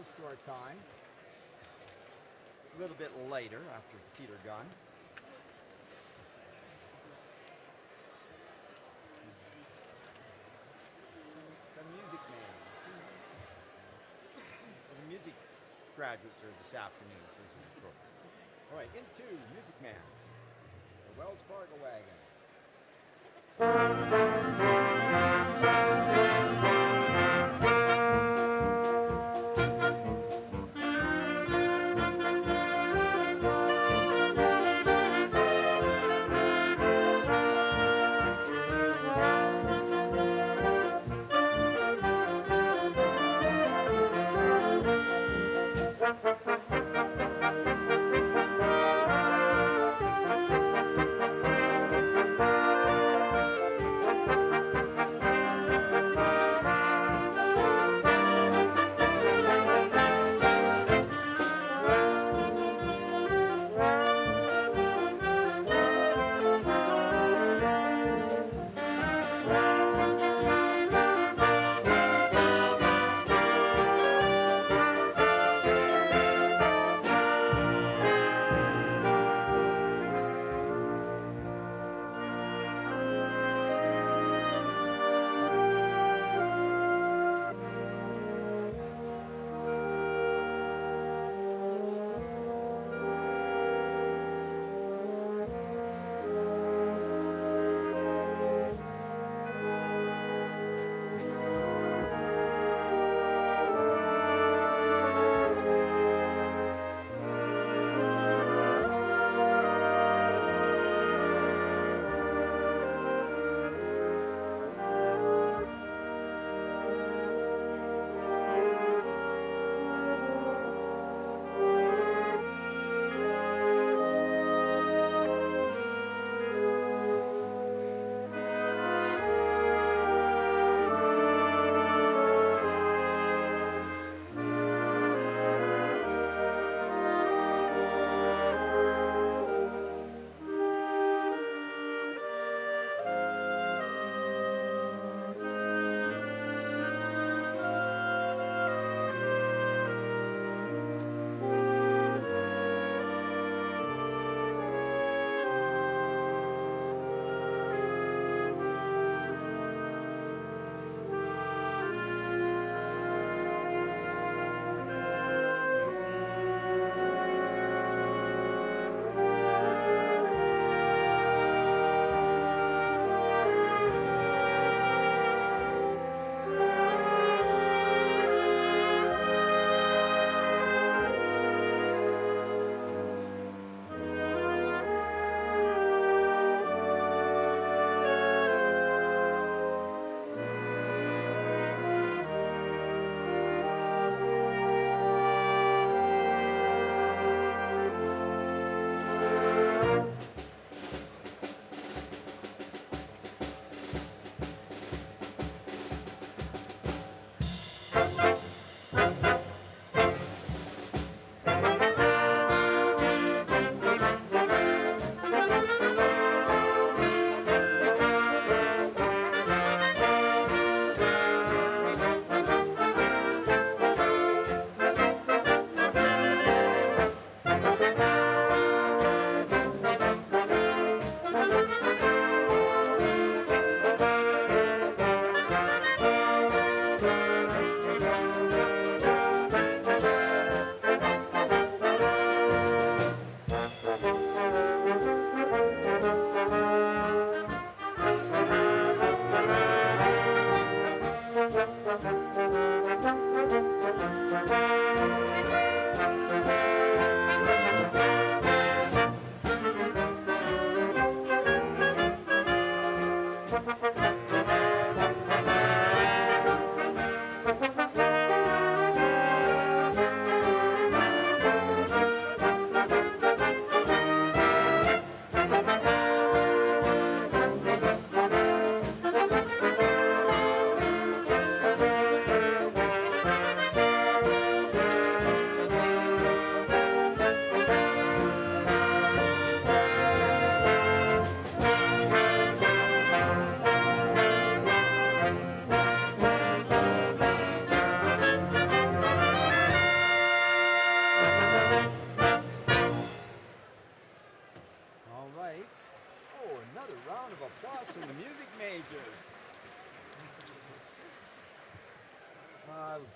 close to our time. A little bit later after Peter Gunn. The Music Man. The music graduates are this afternoon. So this is appropriate. All right, into Music Man. The Wells Fargo Wagon.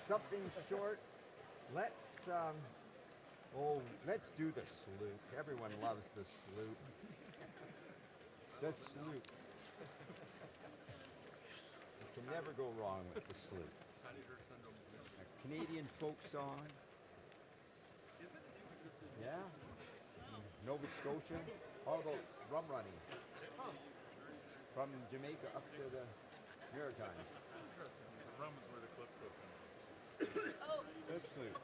Something short. Let's do the salute. Everyone loves the salute. The salute. You can never go wrong with the salute. A Canadian folk song. Yeah. Nova Scotia. All about rum running. From Jamaica up to the Maritimes. The rum is where the clips open. The salute.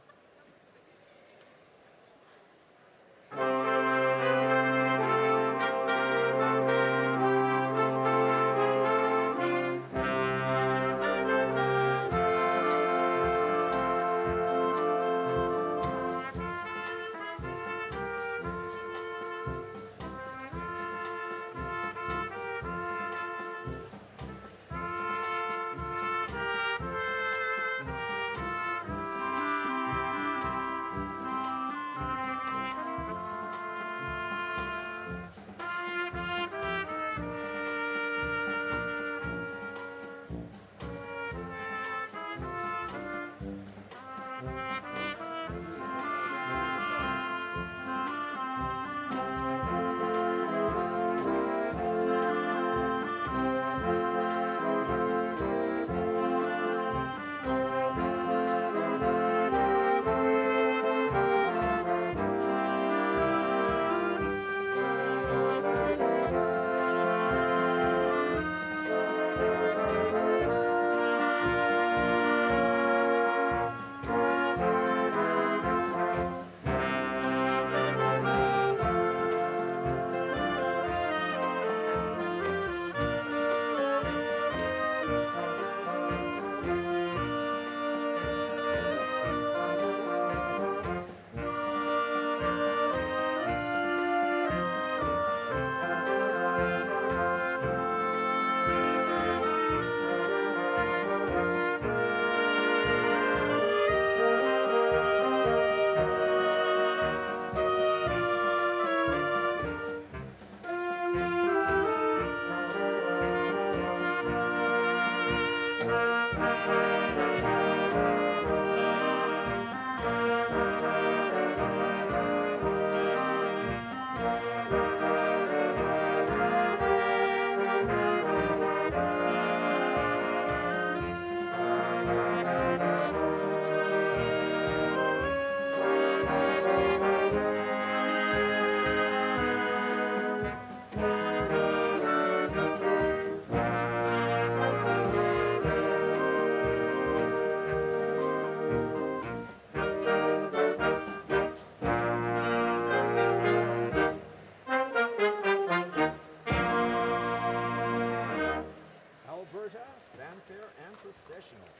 Fanfare and processional.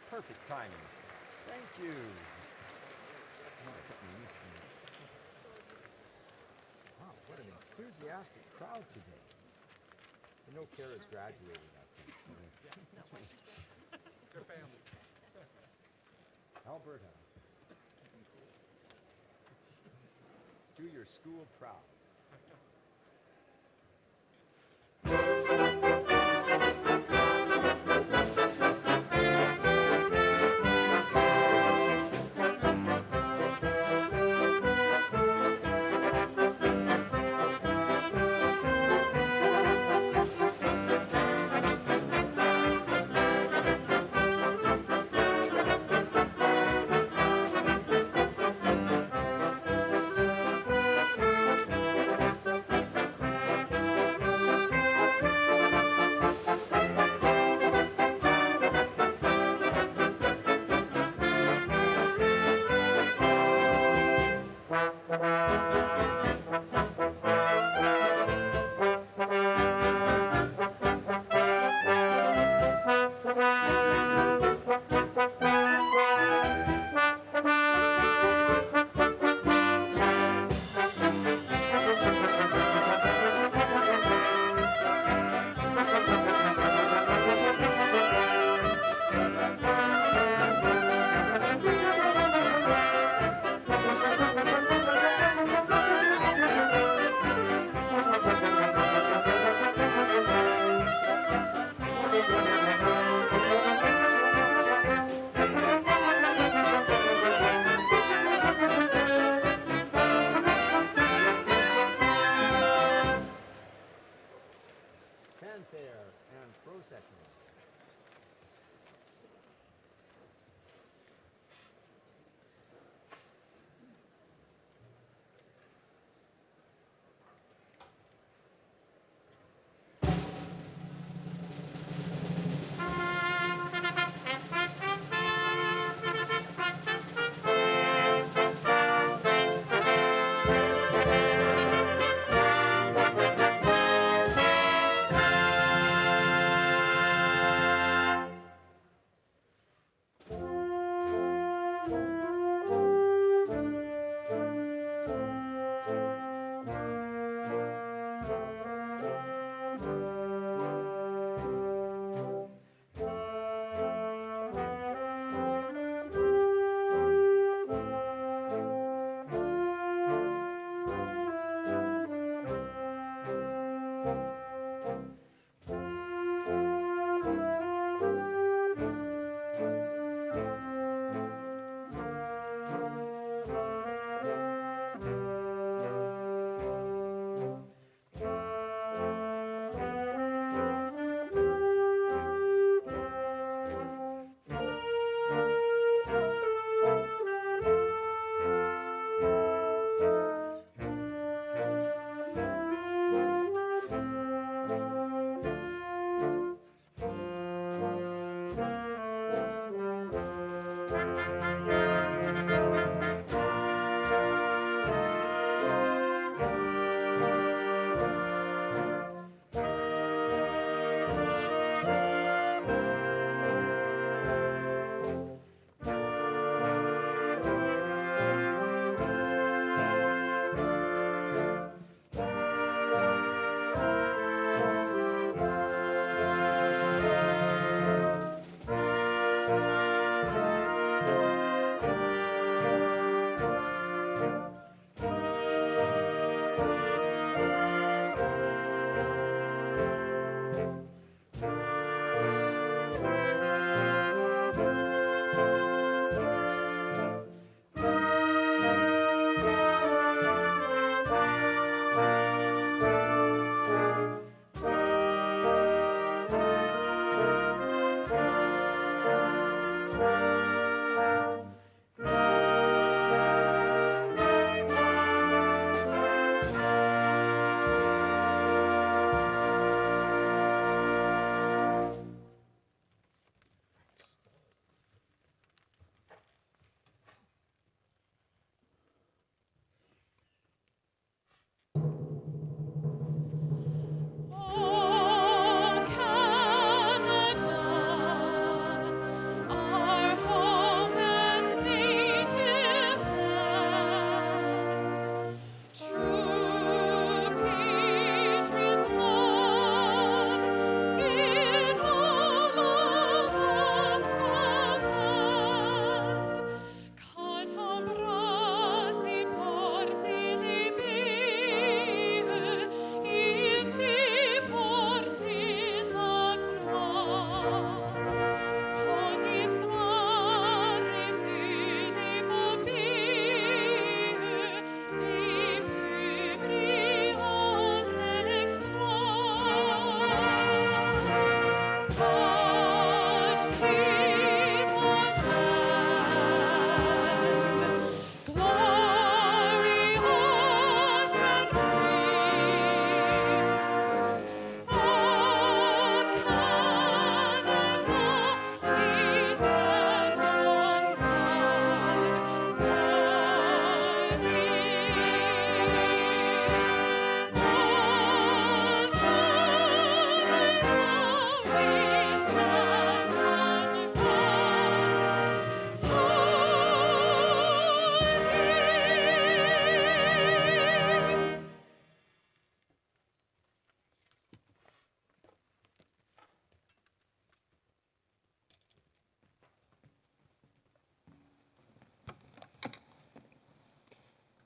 Perfect timing. Thank you. Wow, what an enthusiastic crowd today. I know Kara's graduated, I think. It's our family. Alberta. Do your school proud.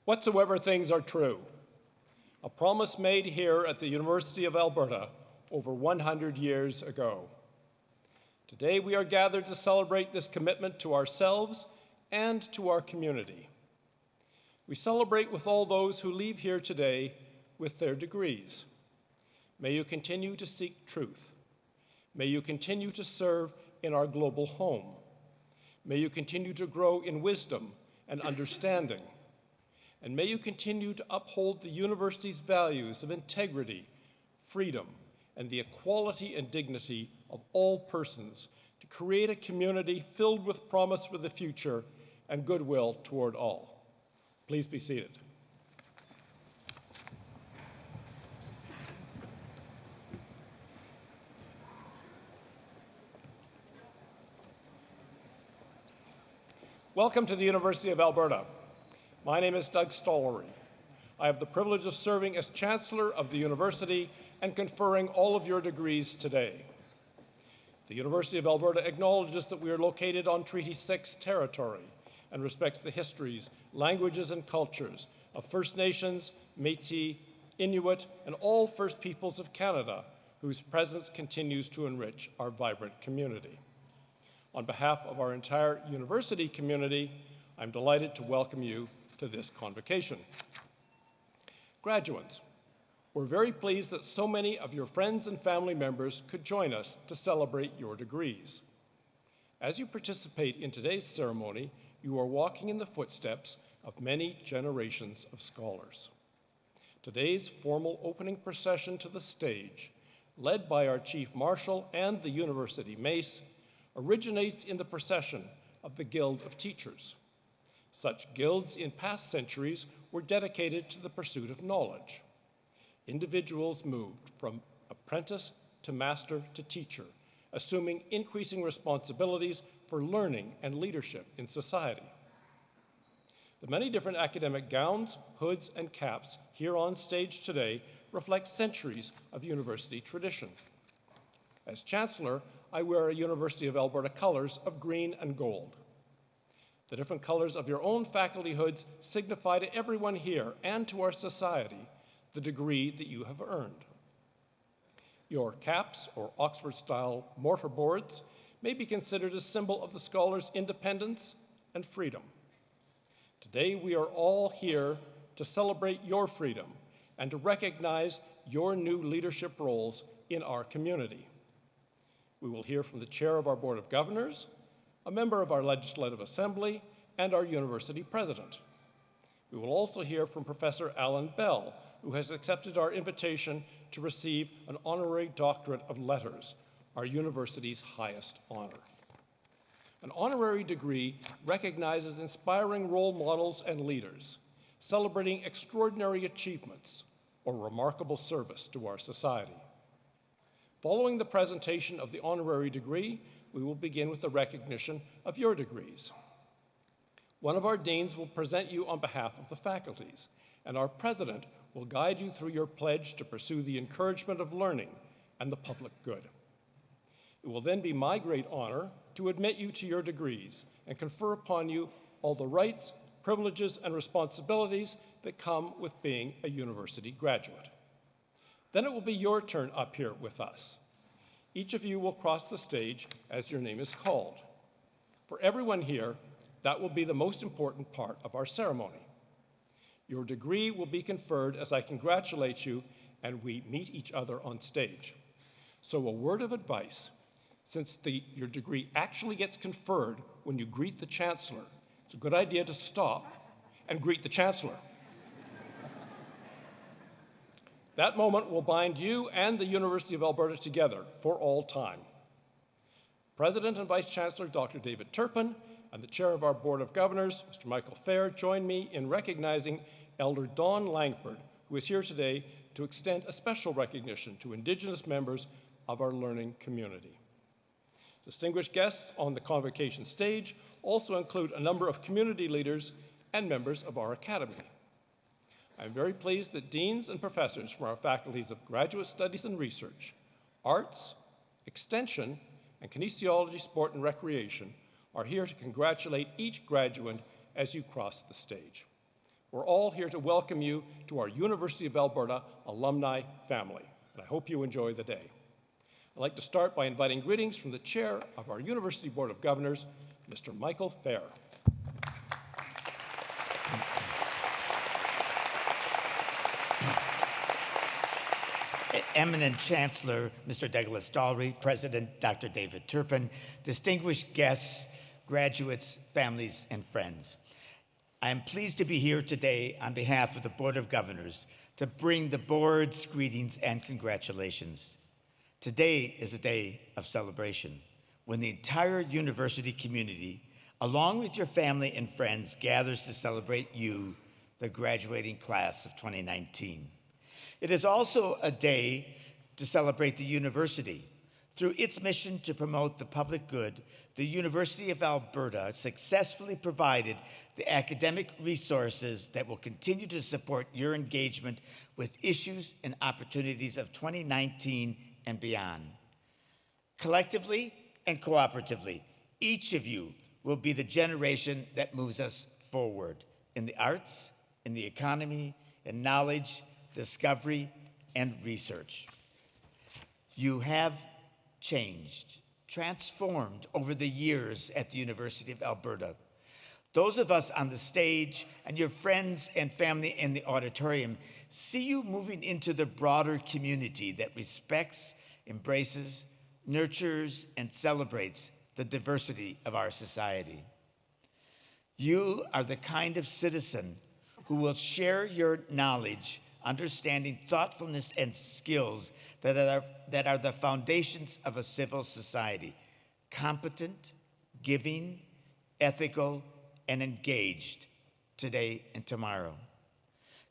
Whatsoever things are true, a promise made here at the University of Alberta over 100 years ago. Today we are gathered to celebrate this commitment to ourselves and to our community. We celebrate with all those who leave here today with their degrees. May you continue to seek truth. May you continue to serve in our global home. May you continue to grow in wisdom and understanding. And may you continue to uphold the university's values of integrity, freedom, and the equality and dignity of all persons to create a community filled with promise for the future and goodwill toward all. Please be seated. Welcome to the University of Alberta. My name is Doug Stollery. I have the privilege of serving as Chancellor of the University and conferring all of your degrees today. The University of Alberta acknowledges that we are located on Treaty 6 territory and respects the histories, languages, and cultures of First Nations, Métis, Inuit, and all First Peoples of Canada, whose presence continues to enrich our vibrant community. On behalf of our entire university community, I'm delighted to welcome you to this convocation. Graduates, we're very pleased that so many of your friends and family members could join us to celebrate your degrees. As you participate in today's ceremony, you are walking in the footsteps of many generations of scholars. Today's formal opening procession to the stage, led by our Chief Marshal and the University Mace, originates in the procession of the Guild of Teachers. Such guilds in past centuries were dedicated to the pursuit of knowledge. Individuals moved from apprentice to master to teacher, assuming increasing responsibilities for learning and leadership in society. The many different academic gowns, hoods, and caps here on stage today reflect centuries of university tradition. As Chancellor, I wear a University of Alberta colors of green and gold. The different colors of your own faculty hoods signify to everyone here and to our society the degree that you have earned. Your caps, or Oxford-style mortarboards, may be considered a symbol of the scholar's independence and freedom. Today, we are all here to celebrate your freedom and to recognize your new leadership roles in our community. We will hear from the chair of our Board of Governors, a member of our Legislative Assembly, and our university president. We will also hear from Professor Alan Bell, who has accepted our invitation to receive an Honorary Doctorate of Letters, our university's highest honor. An honorary degree recognizes inspiring role models and leaders, celebrating extraordinary achievements or remarkable service to our society. Following the presentation of the honorary degree, we will begin with the recognition of your degrees. One of our deans will present you on behalf of the faculties, and our president will guide you through your pledge to pursue the encouragement of learning and the public good. It will then be my great honor to admit you to your degrees and confer upon you all the rights, privileges, and responsibilities that come with being a university graduate. Then it will be your turn up here with us. Each of you will cross the stage as your name is called. For everyone here, that will be the most important part of our ceremony. Your degree will be conferred as I congratulate you and we meet each other on stage. So a word of advice, since your degree actually gets conferred when you greet the Chancellor, it's a good idea to stop and greet the Chancellor. That moment will bind you and the University of Alberta together for all time. President and Vice Chancellor Dr. David Turpin and the Chair of our Board of Governors, Mr. Michael Fair, join me in recognizing Elder Don Langford, who is here today to extend a special recognition to Indigenous members of our learning community. Distinguished guests on the Convocation stage also include a number of community leaders and members of our Academy. I'm very pleased that deans and professors from our faculties of Graduate Studies and Research, Arts, Extension, and Kinesiology, Sport, and Recreation are here to congratulate each graduate as you cross the stage. We're all here to welcome you to our University of Alberta alumni family, and I hope you enjoy the day. I'd like to start by inviting greetings from the Chair of our University Board of Governors, Mr. Michael Fair. Eminent Chancellor, Mr. Douglas Stollery, President Dr. David Turpin, distinguished guests, graduates, families, and friends. I am pleased to be here today on behalf of the Board of Governors to bring the board's greetings and congratulations. Today is a day of celebration when the entire university community, along with your family and friends, gathers to celebrate you, the graduating class of 2019. It is also a day to celebrate the university. Through its mission to promote the public good, the University of Alberta successfully provided the academic resources that will continue to support your engagement with issues and opportunities of 2019 and beyond. Collectively and cooperatively, each of you will be the generation that moves us forward in the arts, in the economy, in knowledge, discovery, and research. You have changed, transformed over the years at the University of Alberta. Those of us on the stage and your friends and family in the auditorium see you moving into the broader community that respects, embraces, nurtures, and celebrates the diversity of our society. You are the kind of citizen who will share your knowledge, understanding, thoughtfulness, and skills that are the foundations of a civil society: competent, giving, ethical, and engaged today and tomorrow.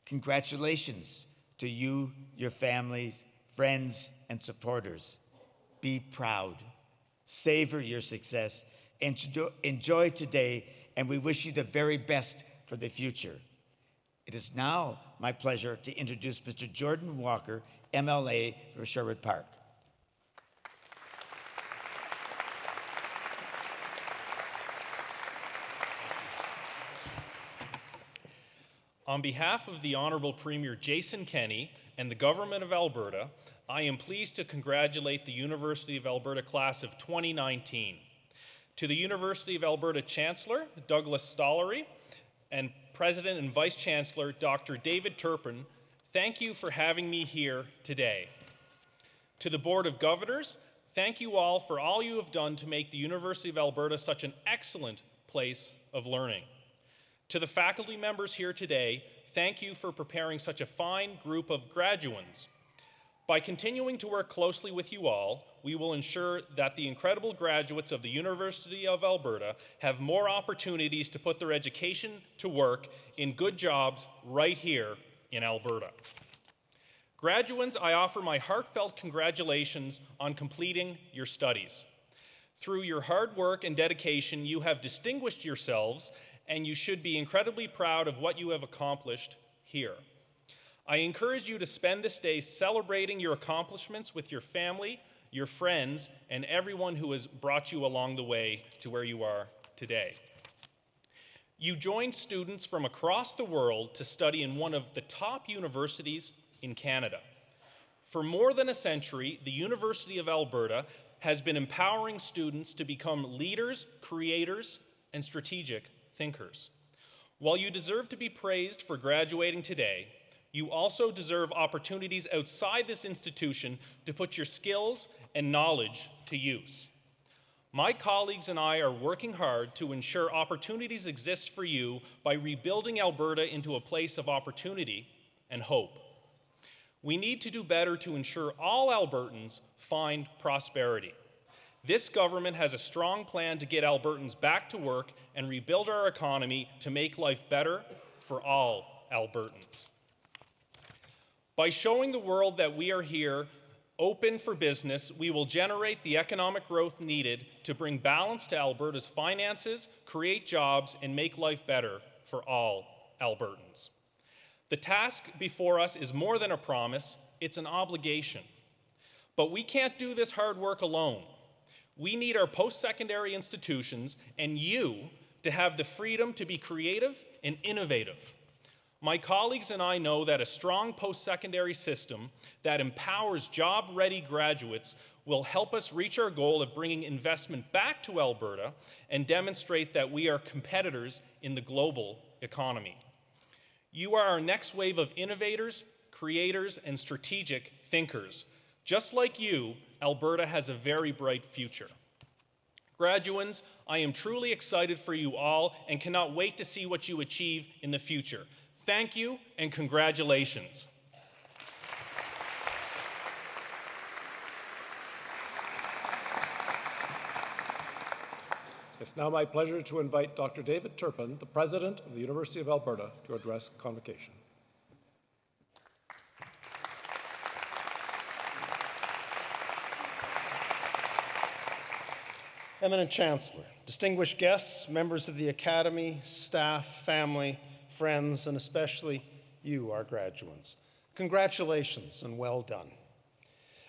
Congratulations to you, your families, friends, and supporters. Be proud, savor your success, enjoy today, and we wish you the very best for the future. It is now my pleasure to introduce Mr. Jordan Walker, MLA for Sherwood Park. On behalf of the Honorable Premier Jason Kenney and the Government of Alberta, I am pleased to congratulate the University of Alberta class of 2019. To the University of Alberta Chancellor, Douglas Stollery, and President and Vice Chancellor, Dr. David Turpin, thank you for having me here today. To the Board of Governors, thank you all for all you have done to make the University of Alberta such an excellent place of learning. To the faculty members here today, thank you for preparing such a fine group of graduands. By continuing to work closely with you all, we will ensure that the incredible graduates of the University of Alberta have more opportunities to put their education to work in good jobs right here in Alberta. Graduands, I offer my heartfelt congratulations on completing your studies. Through your hard work and dedication, you have distinguished yourselves, and you should be incredibly proud of what you have accomplished here. I encourage you to spend this day celebrating your accomplishments with your family, your friends, and everyone who has brought you along the way to where you are today. You joined students from across the world to study in one of the top universities in Canada. For more than a century, the University of Alberta has been empowering students to become leaders, creators, and strategic thinkers. While you deserve to be praised for graduating today, you also deserve opportunities outside this institution to put your skills and knowledge to use. My colleagues and I are working hard to ensure opportunities exist for you by rebuilding Alberta into a place of opportunity and hope. We need to do better to ensure all Albertans find prosperity. This government has a strong plan to get Albertans back to work and rebuild our economy to make life better for all Albertans. By showing the world that we are here, open for business, we will generate the economic growth needed to bring balance to Alberta's finances, create jobs, and make life better for all Albertans. The task before us is more than a promise, it's an obligation. But we can't do this hard work alone. We need our post-secondary institutions and you to have the freedom to be creative and innovative. My colleagues and I know that a strong post-secondary system that empowers job-ready graduates will help us reach our goal of bringing investment back to Alberta and demonstrate that we are competitors in the global economy. You are our next wave of innovators, creators, and strategic thinkers. Just like you, Alberta has a very bright future. Graduands, I am truly excited for you all and cannot wait to see what you achieve in the future. Thank you and congratulations. It's now my pleasure to invite Dr. David Turpin, the President of the University of Alberta, to address Convocation. Eminent Chancellor, distinguished guests, members of the Academy, staff, family, friends, and especially you, our graduates, congratulations and well done.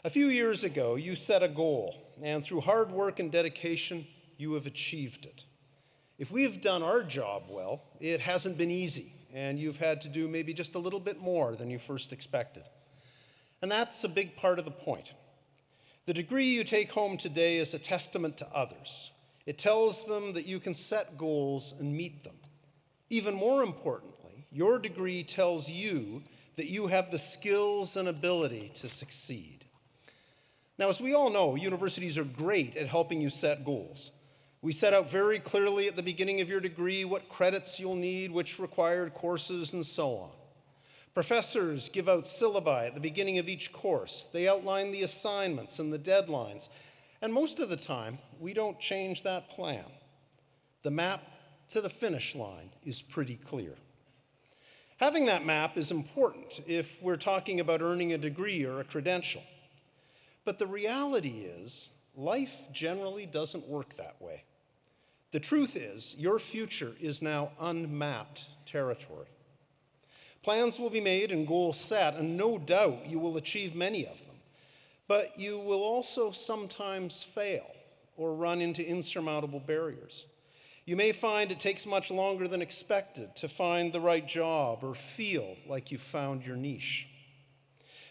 A few years ago, you set a goal, and through hard work and dedication, you have achieved it. If we have done our job well, it hasn't been easy, and you've had to do maybe just a little bit more than you first expected. And that's a big part of the point. The degree you take home today is a testament to others. It tells them that you can set goals and meet them. Even more importantly, your degree tells you that you have the skills and ability to succeed. Now, as we all know, universities are great at helping you set goals. We set out very clearly at the beginning of your degree what credits you'll need, which required courses, and so on. Professors give out syllabi at the beginning of each course. They outline the assignments and the deadlines. And most of the time, we don't change that plan. The map to the finish line is pretty clear. Having that map is important if we're talking about earning a degree or a credential. But the reality is, life generally doesn't work that way. The truth is, your future is now unmapped territory. Plans will be made and goals set, and no doubt you will achieve many of them. But you will also sometimes fail or run into insurmountable barriers. You may find it takes much longer than expected to find the right job or feel like you've found your niche.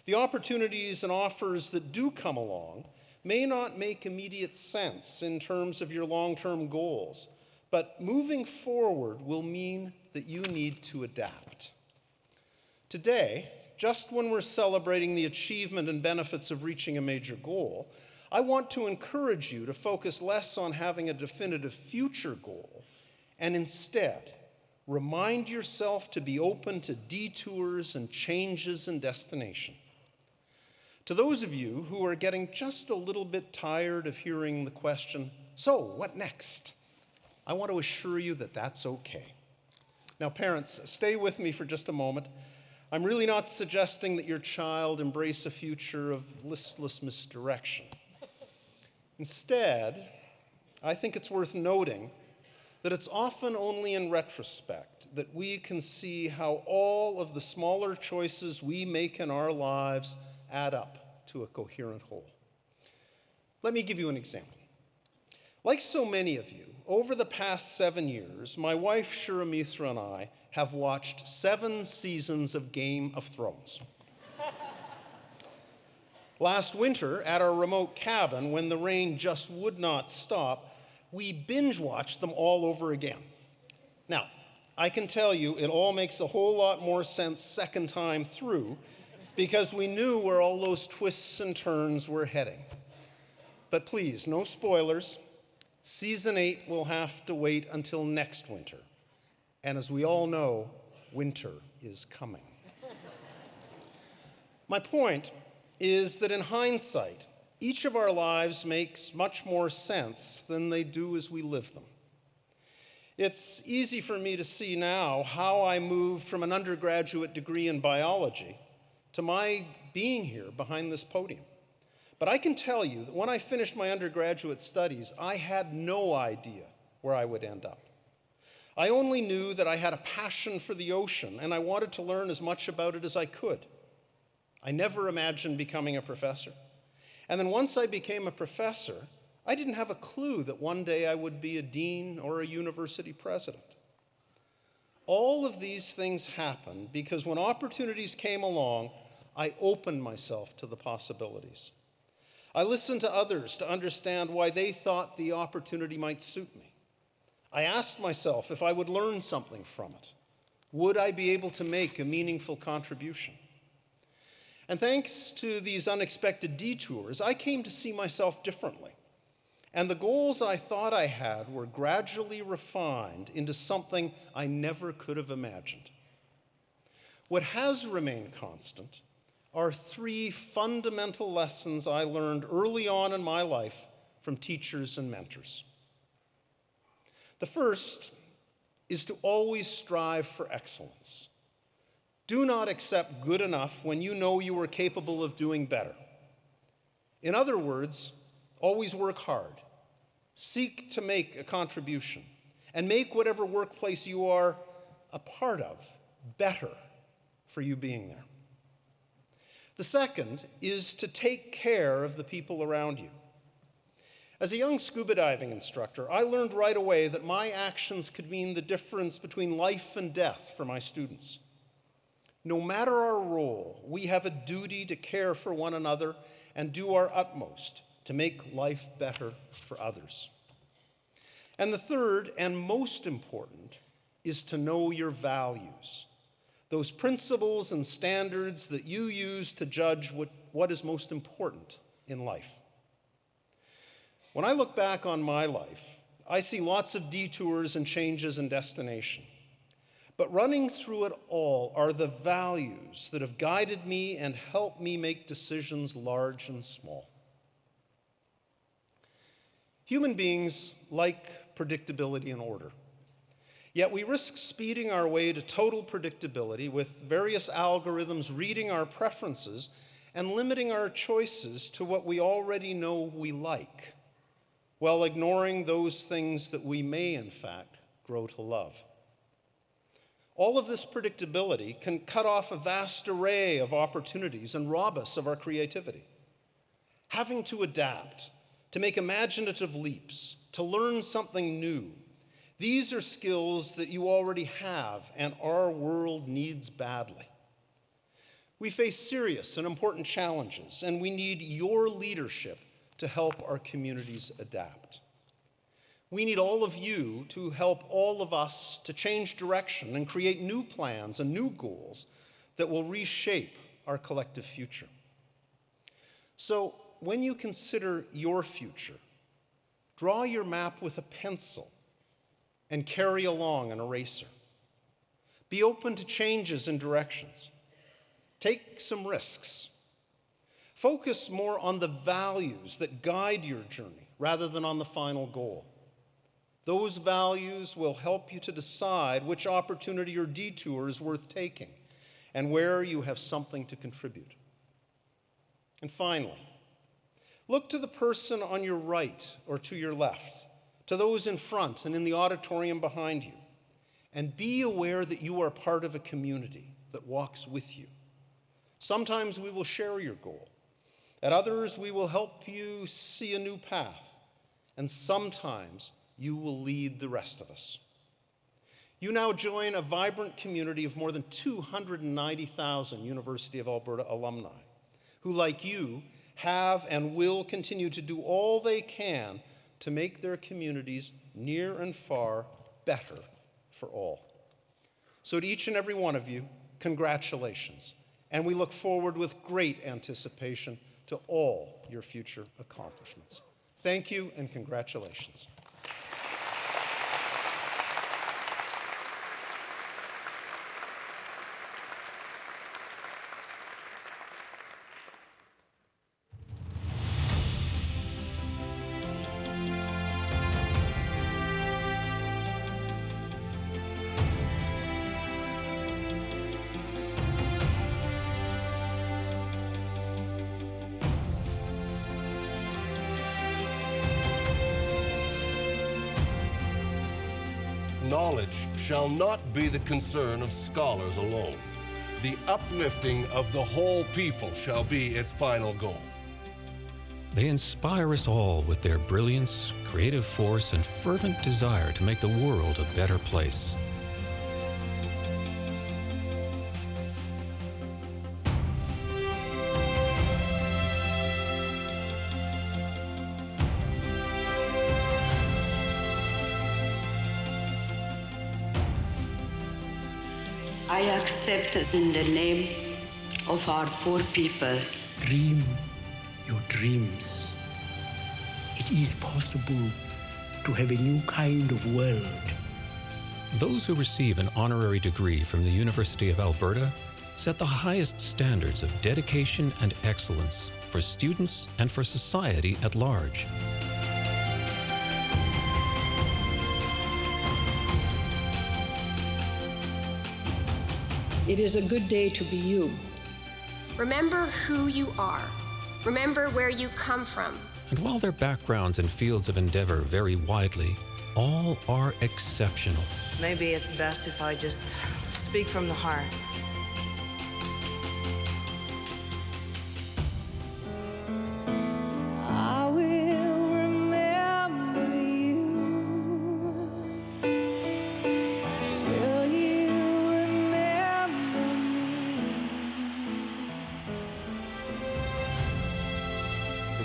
The opportunities and offers that do come along may not make immediate sense in terms of your long-term goals, but moving forward will mean that you need to adapt. Today, just when we're celebrating the achievement and benefits of reaching a major goal, I want to encourage you to focus less on having a definitive future goal and instead remind yourself to be open to detours and changes in destination. To those of you who are getting just a little bit tired of hearing the question, "So, what next?" I want to assure you that that's okay. Now, parents, stay with me for just a moment. I'm really not suggesting that your child embrace a future of listless misdirection. Instead, I think it's worth noting that it's often only in retrospect that we can see how all of the smaller choices we make in our lives add up to a coherent whole. Let me give you an example. Like so many of you, over the past 7 years, my wife Shura Mithra and I have watched 7 seasons of Game of Thrones. Last winter, at our remote cabin, when the rain just would not stop, we binge-watched them all over again. Now, I can tell you it all makes a whole lot more sense second time through because we knew where all those twists and turns were heading. But please, no spoilers. Season 8 will have to wait until next winter. And as we all know, winter is coming. My point is that in hindsight, each of our lives makes much more sense than they do as we live them. It's easy for me to see now how I moved from an undergraduate degree in biology to my being here behind this podium. But I can tell you that when I finished my undergraduate studies, I had no idea where I would end up. I only knew that I had a passion for the ocean, and I wanted to learn as much about it as I could. I never imagined becoming a professor. And then once I became a professor, I didn't have a clue that one day I would be a dean or a university president. all of these things happened because when opportunities came along, I opened myself to the possibilities. I listened to others to understand why they thought the opportunity might suit me. I asked myself if I would learn something from it. Would I be able to make a meaningful contribution? And thanks to these unexpected detours, I came to see myself differently. And the goals I thought I had were gradually refined into something I never could have imagined. What has remained constant are 3 fundamental lessons I learned early on in my life from teachers and mentors. The first is to always strive for excellence. Do not accept good enough when you know you are capable of doing better. In other words, always work hard. Seek to make a contribution and make whatever workplace you are a part of better for you being there. The second is to take care of the people around you. As a young scuba diving instructor, I learned right away that my actions could mean the difference between life and death for my students. No matter our role, we have a duty to care for one another and do our utmost to make life better for others. And the third, and most important, is to know your values, those principles and standards that you use to judge what is most important in life. When I look back on my life, I see lots of detours and changes in destination. But running through it all are the values that have guided me and helped me make decisions large and small. Human beings like predictability and order. Yet we risk speeding our way to total predictability with various algorithms reading our preferences and limiting our choices to what we already know we like, while ignoring those things that we may, in fact, grow to love. All of this predictability can cut off a vast array of opportunities and rob us of our creativity. Having to adapt, to make imaginative leaps, to learn something new, these are skills that you already have and our world needs badly. We face serious and important challenges, and we need your leadership to help our communities adapt. We need all of you to help all of us to change direction and create new plans and new goals that will reshape our collective future. So, when you consider your future, draw your map with a pencil and carry along an eraser. Be open to changes in directions. Take some risks. Focus more on the values that guide your journey rather than on the final goal. Those values will help you to decide which opportunity or detour is worth taking and where you have something to contribute. And finally, look to the person on your right or to your left, to those in front and in the auditorium behind you, and be aware that you are part of a community that walks with you. Sometimes we will share your goal. At others, we will help you see a new path. And sometimes you will lead the rest of us. You now join a vibrant community of more than 290,000 University of Alberta alumni who, like you, have and will continue to do all they can to make their communities near and far better for all. So to each and every one of you, congratulations. And we look forward with great anticipation to all your future accomplishments. Thank you and congratulations. Knowledge shall not be the concern of scholars alone. The uplifting of the whole people shall be its final goal. They inspire us all with their brilliance, creative force, and fervent desire to make the world a better place. I accept in the name of our poor people. Dream your dreams. It is possible to have a new kind of world. Those who receive an honorary degree from the University of Alberta set the highest standards of dedication and excellence for students and for society at large. It is a good day to be you. Remember who you are. Remember where you come from. And while their backgrounds and fields of endeavor vary widely, all are exceptional. Maybe it's best if I just speak from the heart. I will remember you. Will you remember me?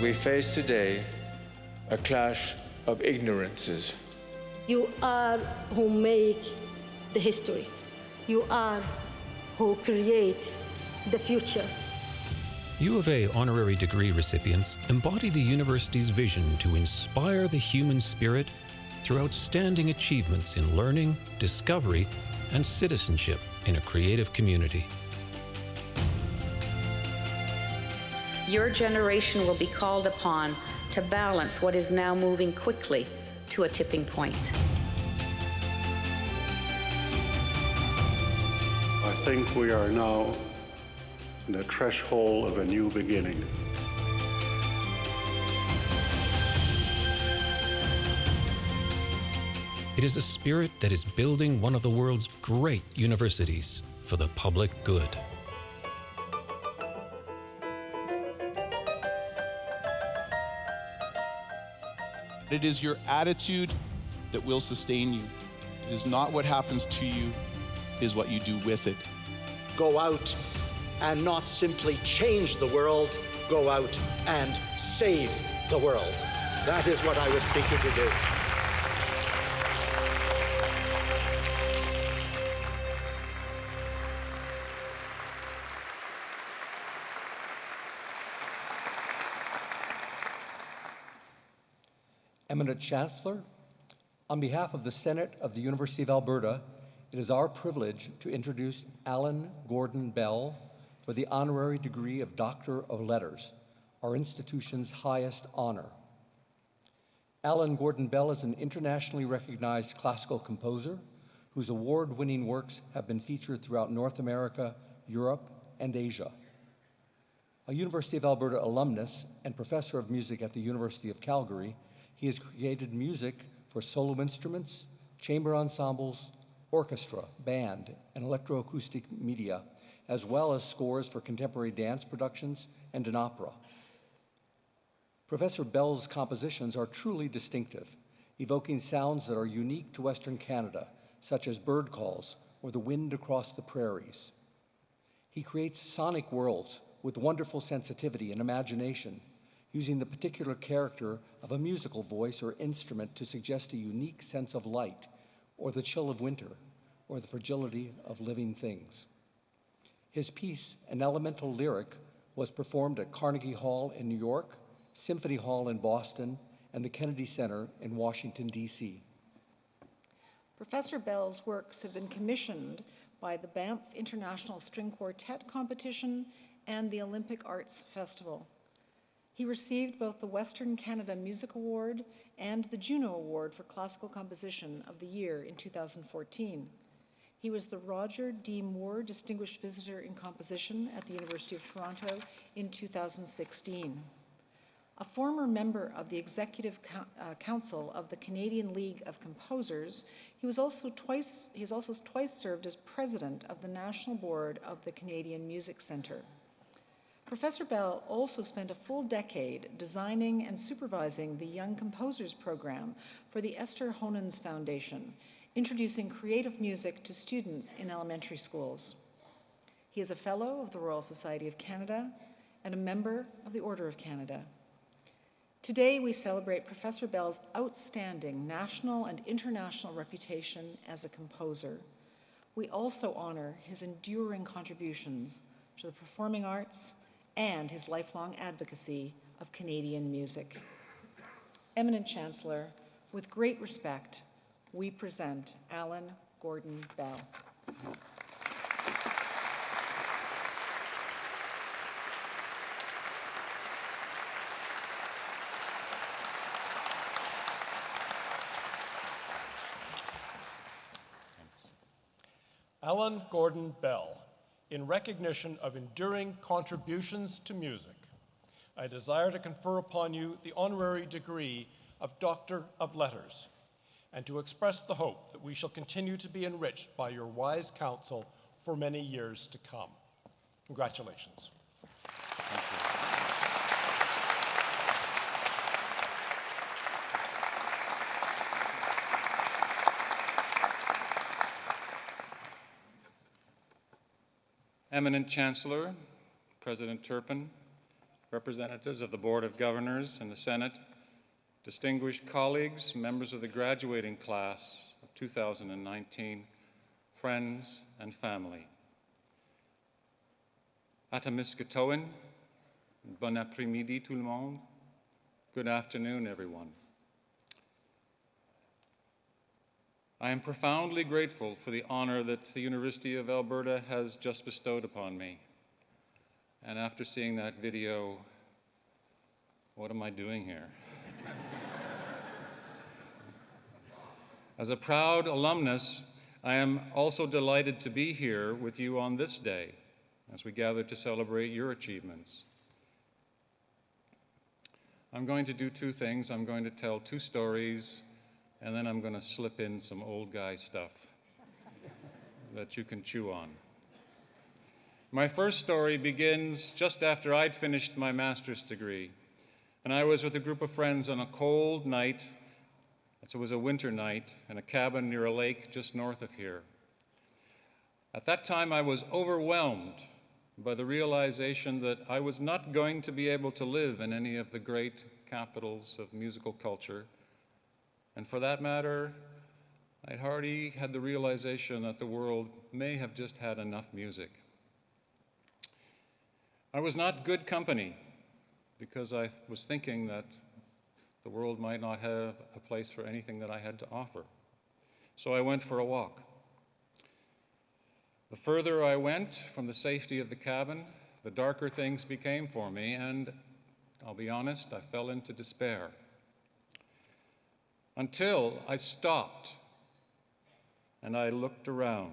We face today a clash of ignorances. You are who make the history. You are who create the future. U of A honorary degree recipients embody the university's vision to inspire the human spirit through outstanding achievements in learning, discovery, and citizenship in a creative community. Your generation will be called upon to balance what is now moving quickly to a tipping point. I think we are now in the threshold of a new beginning. It is a spirit that is building one of the world's great universities for the public good. It is your attitude that will sustain you. It is not what happens to you, it is what you do with it. Go out and not simply change the world, go out and save the world. That is what I would seek you to do. Eminent Chancellor, on behalf of the Senate of the University of Alberta, it is our privilege to introduce Alan Gordon Bell for the honorary degree of Doctor of Letters, our institution's highest honor. Alan Gordon Bell is an internationally recognized classical composer whose award-winning works have been featured throughout North America, Europe, and Asia. A University of Alberta alumnus and professor of music at the University of Calgary, he has created music for solo instruments, chamber ensembles, orchestra, band, and electroacoustic media, as well as scores for contemporary dance productions and an opera. Professor Bell's compositions are truly distinctive, evoking sounds that are unique to Western Canada, such as bird calls or the wind across the prairies. He creates sonic worlds with wonderful sensitivity and imagination, using the particular character of a musical voice or instrument to suggest a unique sense of light, or the chill of winter, or the fragility of living things. His piece, An Elemental Lyric, was performed at Carnegie Hall in New York, Symphony Hall in Boston, and the Kennedy Center in Washington, D.C. Professor Bell's works have been commissioned by the Banff International String Quartet Competition and the Olympic Arts Festival. He received both the Western Canada Music Award and the Juno Award for Classical Composition of the Year in 2014. He was the Roger D. Moore Distinguished Visitor in Composition at the University of Toronto in 2016. A former member of the Executive Council of the Canadian League of Composers, he has also twice served as president of the National Board of the Canadian Music Centre. Professor Bell also spent a full decade designing and supervising the Young Composers Program for the Esther Honens Foundation, introducing creative music to students in elementary schools. He is a Fellow of the Royal Society of Canada and a member of the Order of Canada. Today, we celebrate Professor Bell's outstanding national and international reputation as a composer. we also honor his enduring contributions to the performing arts and his lifelong advocacy of Canadian music. Eminent Chancellor, with great respect, we present Alan Gordon Bell. Alan Gordon Bell, in recognition of enduring contributions to music, I desire to confer upon you the honorary degree of Doctor of Letters, and to express the hope that we shall continue to be enriched by your wise counsel for many years to come. Congratulations. Eminent Chancellor, President Turpin, representatives of the Board of Governors and the Senate, distinguished colleagues, members of the graduating class of 2019, friends and family. Atamiskatoin, bon après-midi tout le monde. Good afternoon, everyone. I am profoundly grateful for the honor that the University of Alberta has just bestowed upon me. And after seeing that video, what am I doing here? As a proud alumnus, I am also delighted to be here with you on this day as we gather to celebrate your achievements. I'm going to do two things. I'm going to tell two stories, and then I'm going to slip in some old guy stuff that you can chew on. My first story begins just after I'd finished my master's degree, and I was with a group of friends on a cold night. It was a winter night in a cabin near a lake just north of here. At that time, I was overwhelmed by the realization that I was not going to be able to live in any of the great capitals of musical culture. And for that matter, I'd already had the realization that the world may have just had enough music. I was not good company because I was thinking that the world might not have a place for anything that I had to offer. So I went for a walk. The further I went from the safety of the cabin, the darker things became for me, and I'll be honest, I fell into despair. Until I stopped and I looked around.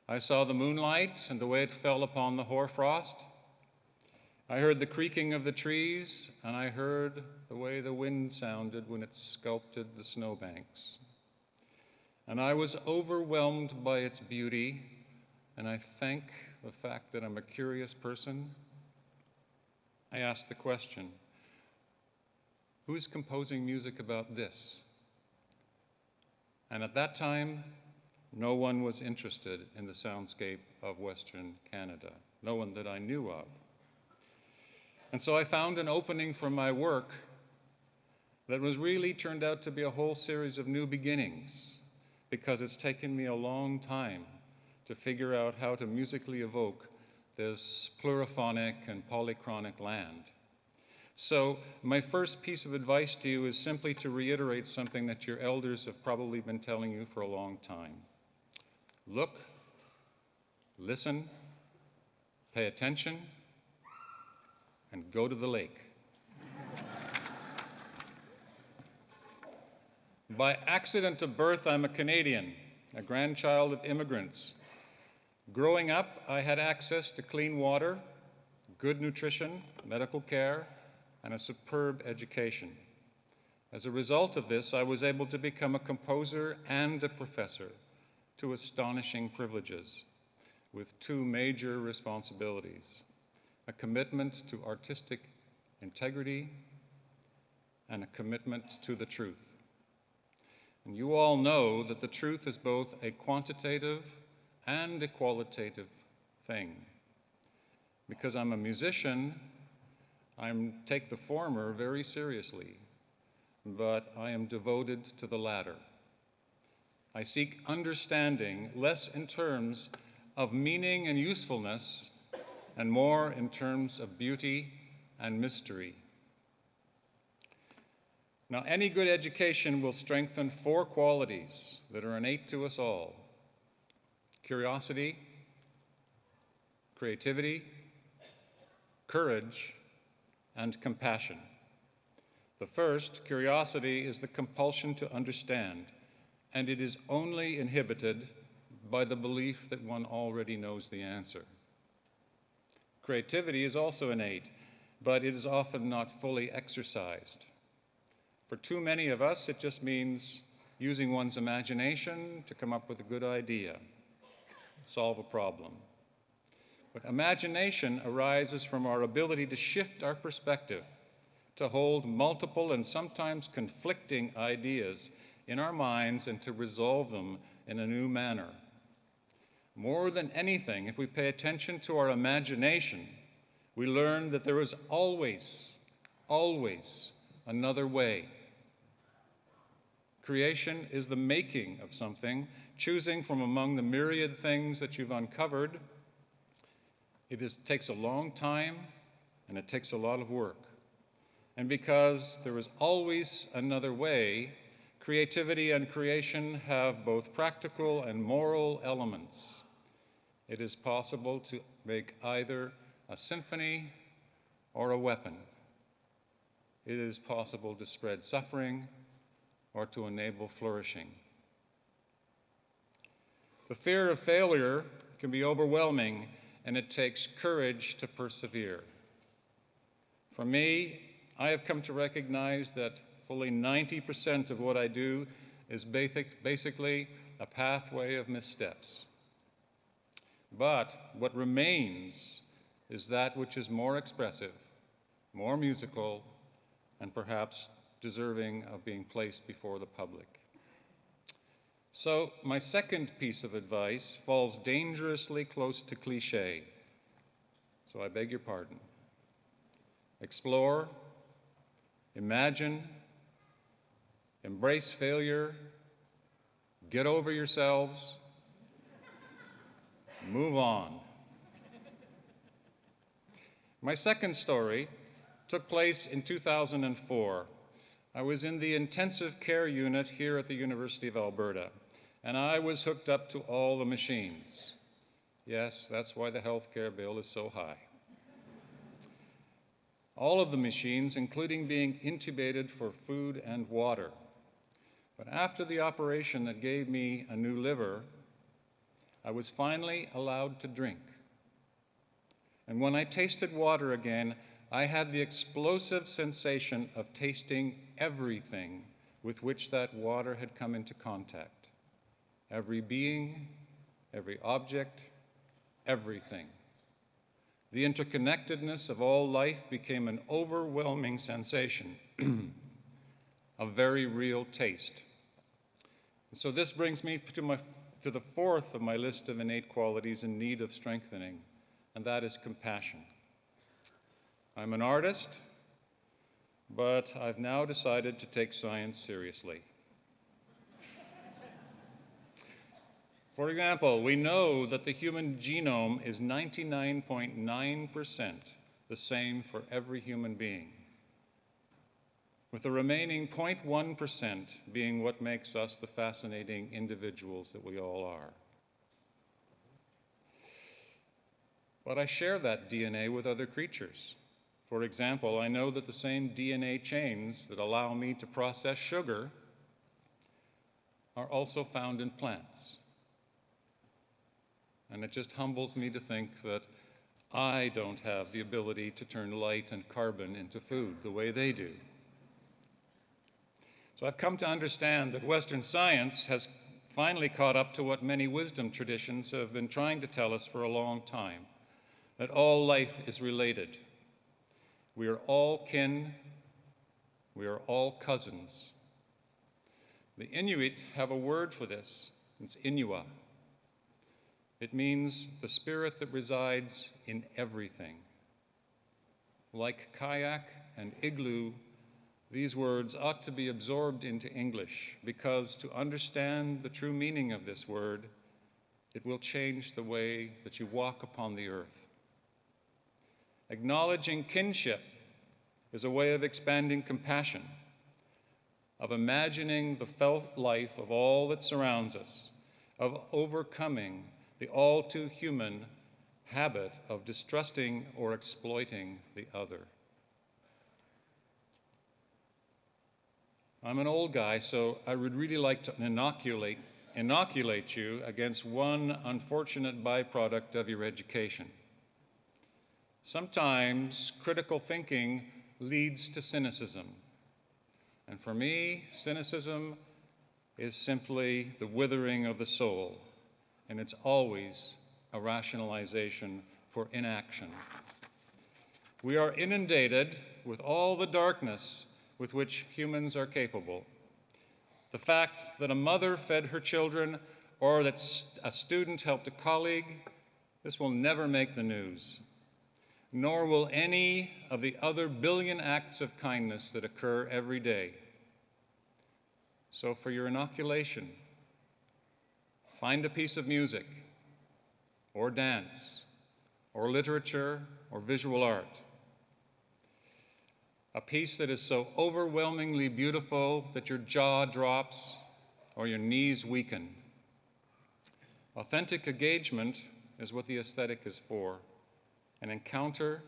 I saw the moonlight and the way it fell upon the hoarfrost. I heard the creaking of the trees, and I heard the way the wind sounded when it sculpted the snowbanks. And I was overwhelmed by its beauty, and I thank the fact that I'm a curious person. I asked the question, who's composing music about this? And at that time, no one was interested in the soundscape of Western Canada, no one that I knew of. And so I found an opening for my work that was really turned out to be a whole series of new beginnings, because it's taken me a long time to figure out how to musically evoke this pluriphonic and polychronic land. So my first piece of advice to you is simply to reiterate something that your elders have probably been telling you for a long time. Look, listen, pay attention, and go to the lake. By accident of birth, I'm a Canadian, a grandchild of immigrants. Growing up, I had access to clean water, good nutrition, medical care, and a superb education. As a result of this, I was able to become a composer and a professor, two astonishing privileges, with two major responsibilities: a commitment to artistic integrity and a commitment to the truth. And you all know that the truth is both a quantitative and a qualitative thing. Because I'm a musician, I take the former very seriously, but I am devoted to the latter. I seek understanding less in terms of meaning and usefulness and more in terms of beauty and mystery. Now, any good education will strengthen 4 qualities that are innate to us all: curiosity, creativity, courage, and compassion. The first, curiosity, is the compulsion to understand, and it is only inhibited by the belief that one already knows the answer. Creativity is also innate, but it is often not fully exercised. For too many of us, it just means using one's imagination to come up with a good idea, solve a problem. But imagination arises from our ability to shift our perspective, to hold multiple and sometimes conflicting ideas in our minds and to resolve them in a new manner. More than anything, if we pay attention to our imagination, we learn that there is always, always another way. Creation is the making of something, choosing from among the myriad things that you've uncovered. It takes a long time, and it takes a lot of work. And because there is always another way, creativity and creation have both practical and moral elements. It is possible to make either a symphony or a weapon. It is possible to spread suffering or to enable flourishing. The fear of failure can be overwhelming, and it takes courage to persevere. For me, I have come to recognize that fully 90% of what I do is basically a pathway of missteps. But what remains is that which is more expressive, more musical, and perhaps deserving of being placed before the public. So my second piece of advice falls dangerously close to cliché, so I beg your pardon. Explore, imagine, embrace failure, get over yourselves, move on. My second story took place in 2004. I was in the intensive care unit here at the University of Alberta, and I was hooked up to all the machines. Yes, that's why the healthcare bill is so high. All of the machines, including being intubated for food and water. But after the operation that gave me a new liver, I was finally allowed to drink. And when I tasted water again, I had the explosive sensation of tasting everything with which that water had come into contact. Every being, every object, everything. The interconnectedness of all life became an overwhelming sensation, a very real taste. And so this brings me to the fourth of my list of innate qualities in need of strengthening, and that is compassion. I'm an artist, but I've now decided to take science seriously. For example, we know that the human genome is 99.9% the same for every human being, with the remaining 0.1% being what makes us the fascinating individuals that we all are. But I share that DNA with other creatures. For example, I know that the same DNA chains that allow me to process sugar are also found in plants. And it just humbles me to think that I don't have the ability to turn light and carbon into food the way they do. So I've come to understand that Western science has finally caught up to what many wisdom traditions have been trying to tell us for a long time, that all life is related. We are all kin, we are all cousins. The Inuit have a word for this, it's Inua. It means the spirit that resides in everything. Like kayak and igloo, These words ought to be absorbed into English because to understand the true meaning of this word, it will change the way that you walk upon the earth. Acknowledging kinship is a way of expanding compassion, of imagining the felt life of all that surrounds us, of overcoming the all too human habit of distrusting or exploiting the other. I'm an old guy, so I would really like to inoculate you against one unfortunate byproduct of your education. Sometimes critical thinking leads to cynicism. And for me, cynicism is simply the withering of the soul, and it's always a rationalization for inaction. We are inundated with all the darkness with which humans are capable. The fact that a mother fed her children or that a student helped a colleague, this will never make the news, nor will any of the other billion acts of kindness that occur every day. So for your inoculation, find a piece of music, or dance, or literature, or visual art. A piece that is so overwhelmingly beautiful that your jaw drops or your knees weaken. Authentic engagement is what the aesthetic is for, an encounter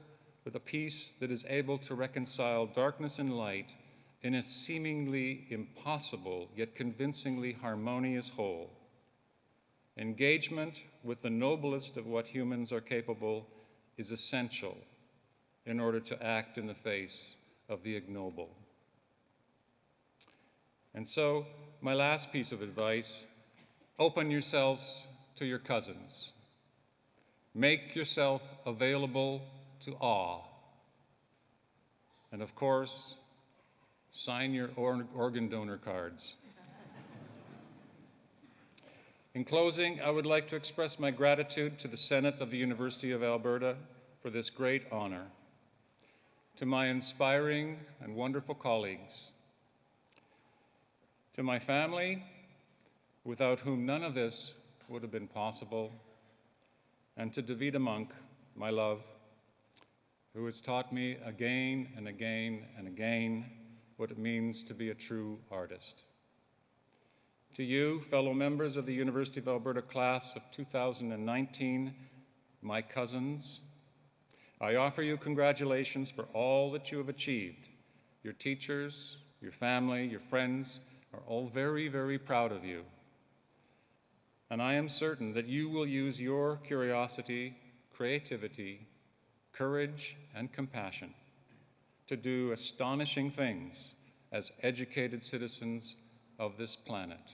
with a piece that is able to reconcile darkness and light in a seemingly impossible yet convincingly harmonious whole. Engagement with the noblest of what humans are capable is essential in order to act in the face of the ignoble. And so, my last piece of advice, open yourselves to your cousins. Make yourself available to awe. And of course, sign your organ donor cards. In closing, I would like to express my gratitude to the Senate of the University of Alberta for this great honor, to my inspiring and wonderful colleagues, to my family, without whom none of this would have been possible, and to Davida Monk, my love, who has taught me again and again and again what it means to be a true artist. To you, fellow members of the University of Alberta class of 2019, my cousins, I offer you congratulations for all that you have achieved. Your teachers, your family, your friends are all very, very proud of you. And I am certain that you will use your curiosity, creativity, courage, and compassion to do astonishing things as educated citizens of this planet.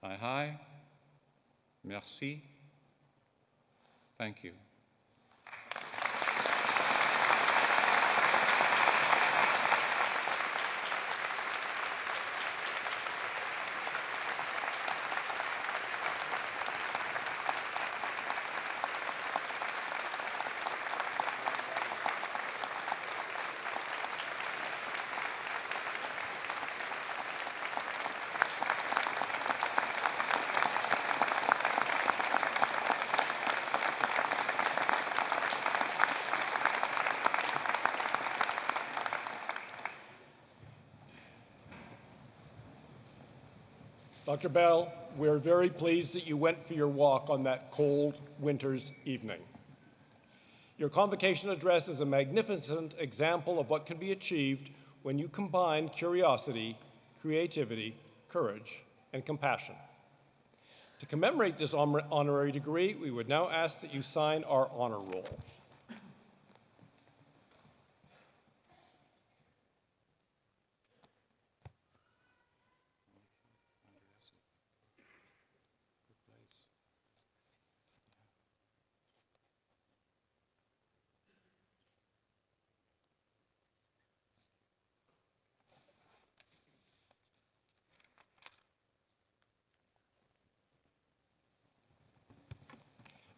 Hi, merci, thank you. Dr. Bell, we're very pleased that you went for your walk on that cold winter's evening. Your convocation address is a magnificent example of what can be achieved when you combine curiosity, creativity, courage, and compassion. To commemorate this honorary degree, we would now ask that you sign our honor roll.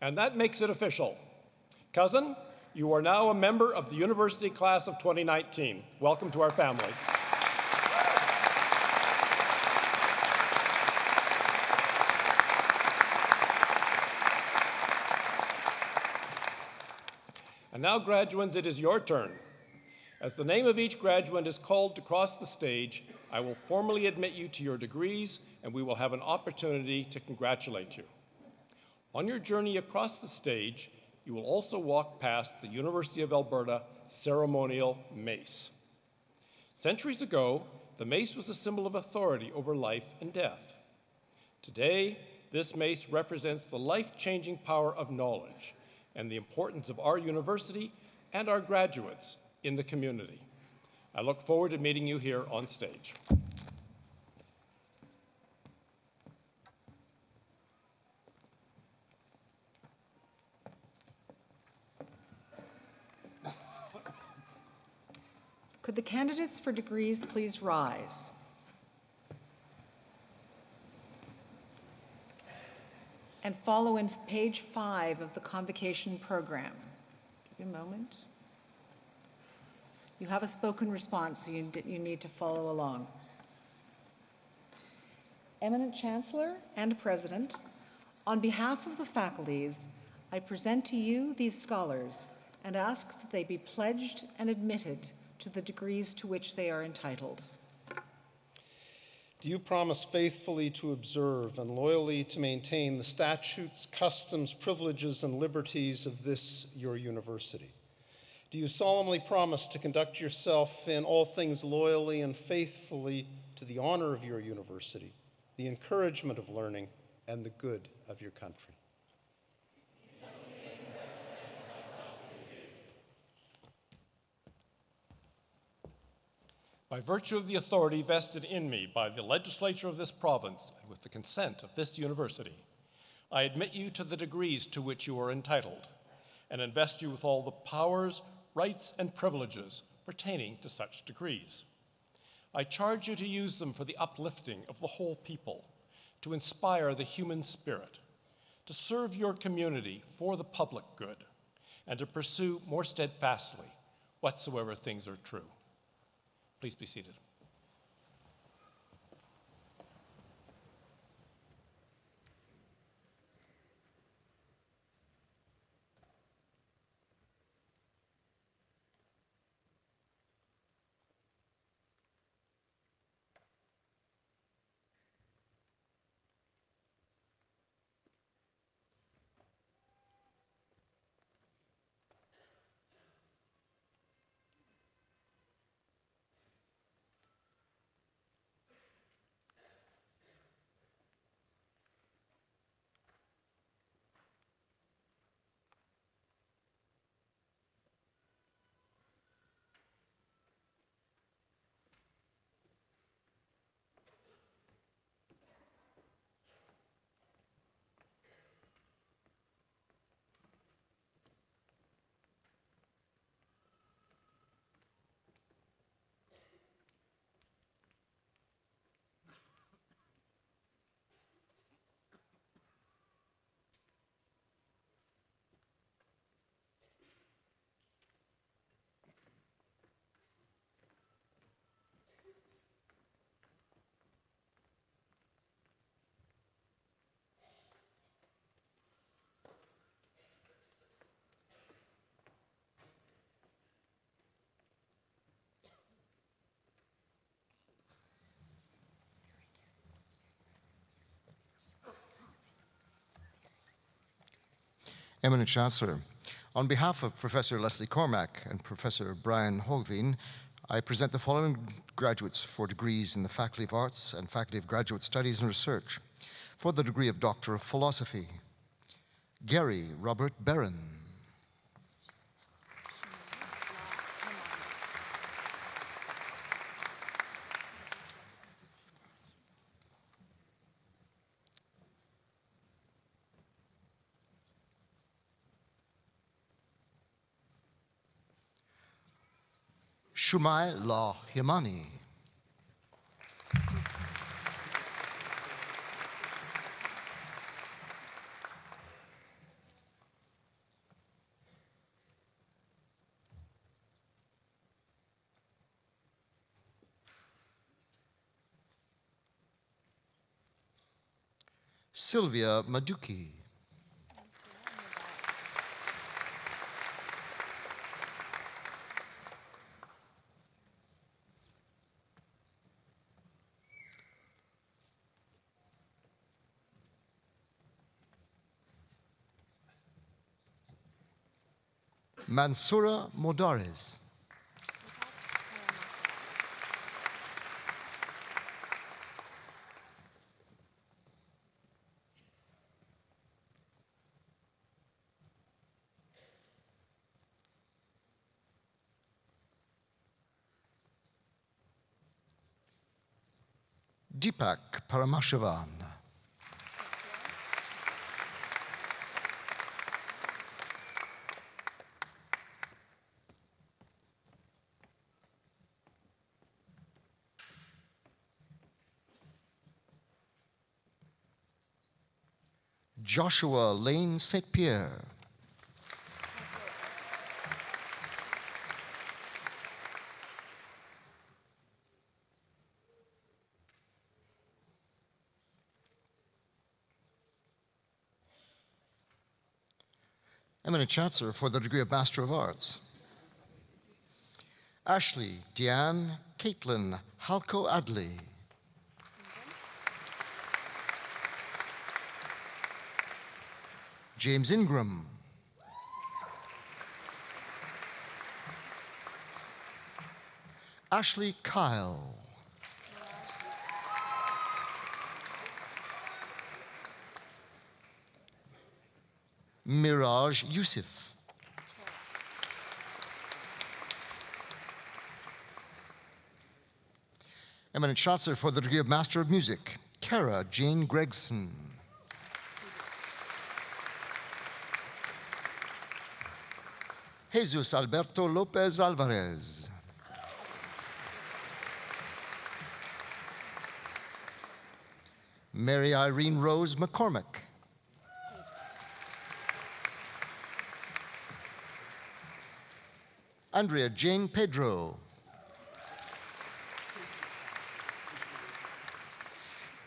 And that makes it official. Cousin, You are now a member of the University Class of 2019. Welcome to our family. And now, graduates, it is your turn. As the name of each graduate is called to cross the stage, I will formally admit you to your degrees, and we will have an opportunity to congratulate you. On your journey across the stage, you will also walk past the University of Alberta ceremonial mace. Centuries ago, the mace was a symbol of authority over life and death. Today, this mace represents the life-changing power of knowledge and the importance of our university and our graduates in the community. I look forward to meeting you here on stage. Could the candidates for degrees please rise? And follow in page 5 of the Convocation program. Give me a moment. You have a spoken response, so you need to follow along. Eminent Chancellor and President, on behalf of the faculties, I present to you these scholars and ask that they be pledged and admitted to the degrees to which they are entitled. Do you promise faithfully to observe and loyally to maintain the statutes, customs, privileges, and liberties of this, your university? Do you solemnly promise to conduct yourself in all things loyally and faithfully to the honor of your university, the encouragement of learning, and the good of your country? By virtue of the authority vested in me by the legislature of this province and with the consent of this university, I admit you to the degrees to which you are entitled and invest you with all the powers, rights, and privileges pertaining to such degrees. I charge you to use them for the uplifting of the whole people, to inspire the human spirit, to serve your community for the public good, and to pursue more steadfastly whatsoever things are true. Please be seated. Eminent Chancellor, on behalf of Professor Leslie Cormack and Professor Brian Hogveen, I present the following graduates for degrees in the Faculty of Arts and Faculty of Graduate Studies and Research. For the degree of Doctor of Philosophy, Gary Robert Barron. Shumai La Himani. Sylvia Maduki. Mansoura Modares. Deepak Paramashivan. Joshua Lane St. Pierre. Eminent Chancellor for the degree of Master of Arts. Ashley Deanne Caitlin Halko Adley. James Ingram. Ashley Kyle. Miraj Yusuf. Eminent Chancellor for the degree of Master of Music, Kara Jane Gregson. Jesus Alberto Lopez Alvarez. Mary Irene Rose McCormick. Andrea Jane Pedro.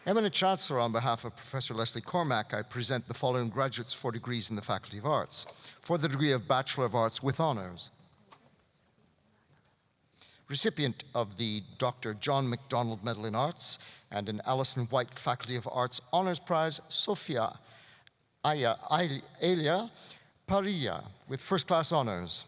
Eminent Chancellor, on behalf of Professor Leslie Cormack, I present the following graduates for degrees in the Faculty of Arts. For the degree of Bachelor of Arts with Honors. Recipient of the Dr. John MacDonald Medal in Arts and an Alison White Faculty of Arts Honors Prize, Sofia Elia Parilla, with first-class honors.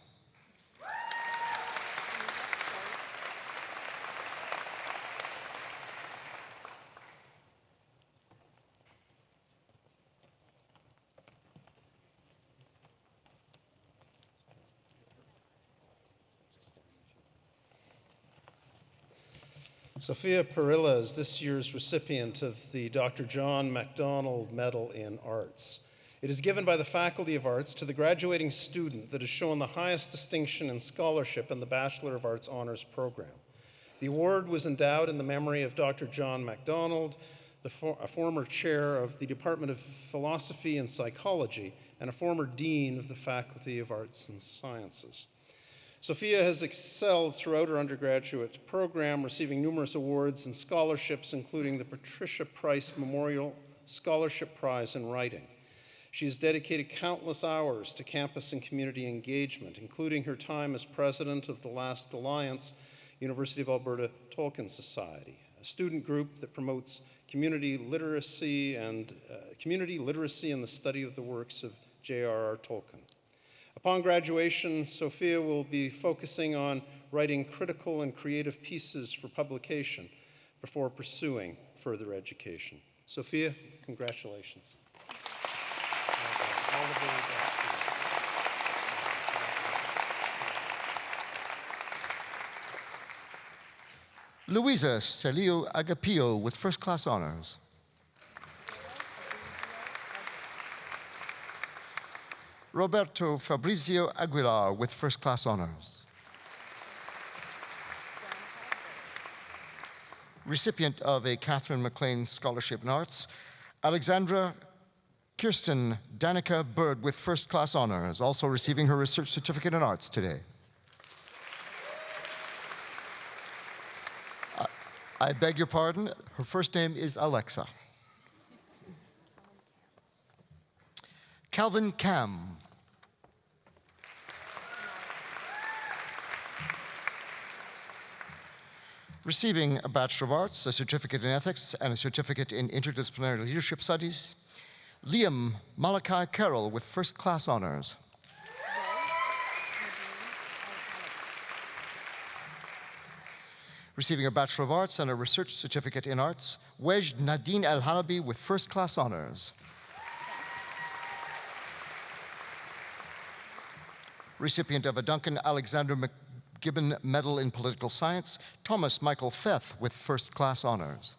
Sophia Parilla is this year's recipient of the Dr. John MacDonald Medal in Arts. It is given by the Faculty of Arts to the graduating student that has shown the highest distinction in scholarship in the Bachelor of Arts Honors Program. The award was endowed in the memory of Dr. John MacDonald, a former chair of the Department of Philosophy and Psychology and a former dean of the Faculty of Arts and Sciences. Sophia has excelled throughout her undergraduate program, receiving numerous awards and scholarships, including the Patricia Price Memorial Scholarship Prize in Writing. She has dedicated countless hours to campus and community engagement, including her time as president of the Last Alliance, University of Alberta Tolkien Society, a student group that promotes community literacy and the study of the works of J.R.R. Tolkien. Upon graduation, Sophia will be focusing on writing critical and creative pieces for publication before pursuing further education. Sophia, congratulations. Luisa Celio Agapio with first-class honors. Roberto Fabrizio Aguilar with first-class honors. Recipient of a Catherine MacLean Scholarship in Arts, Alexandra Kirsten Danica Bird with first-class honors, also receiving her research certificate in arts today. I beg your pardon, her first name is Alexa. Calvin Cam. Receiving a Bachelor of Arts, a certificate in ethics, and a certificate in interdisciplinary leadership studies, Liam Malachi Carroll with first-class honors. Receiving a Bachelor of Arts and a research certificate in arts, Wej Nadine El Halabi with first-class honors. Recipient of a Duncan Alexander McGibbon Medal in Political Science, Thomas Michael Feth with first-class honors.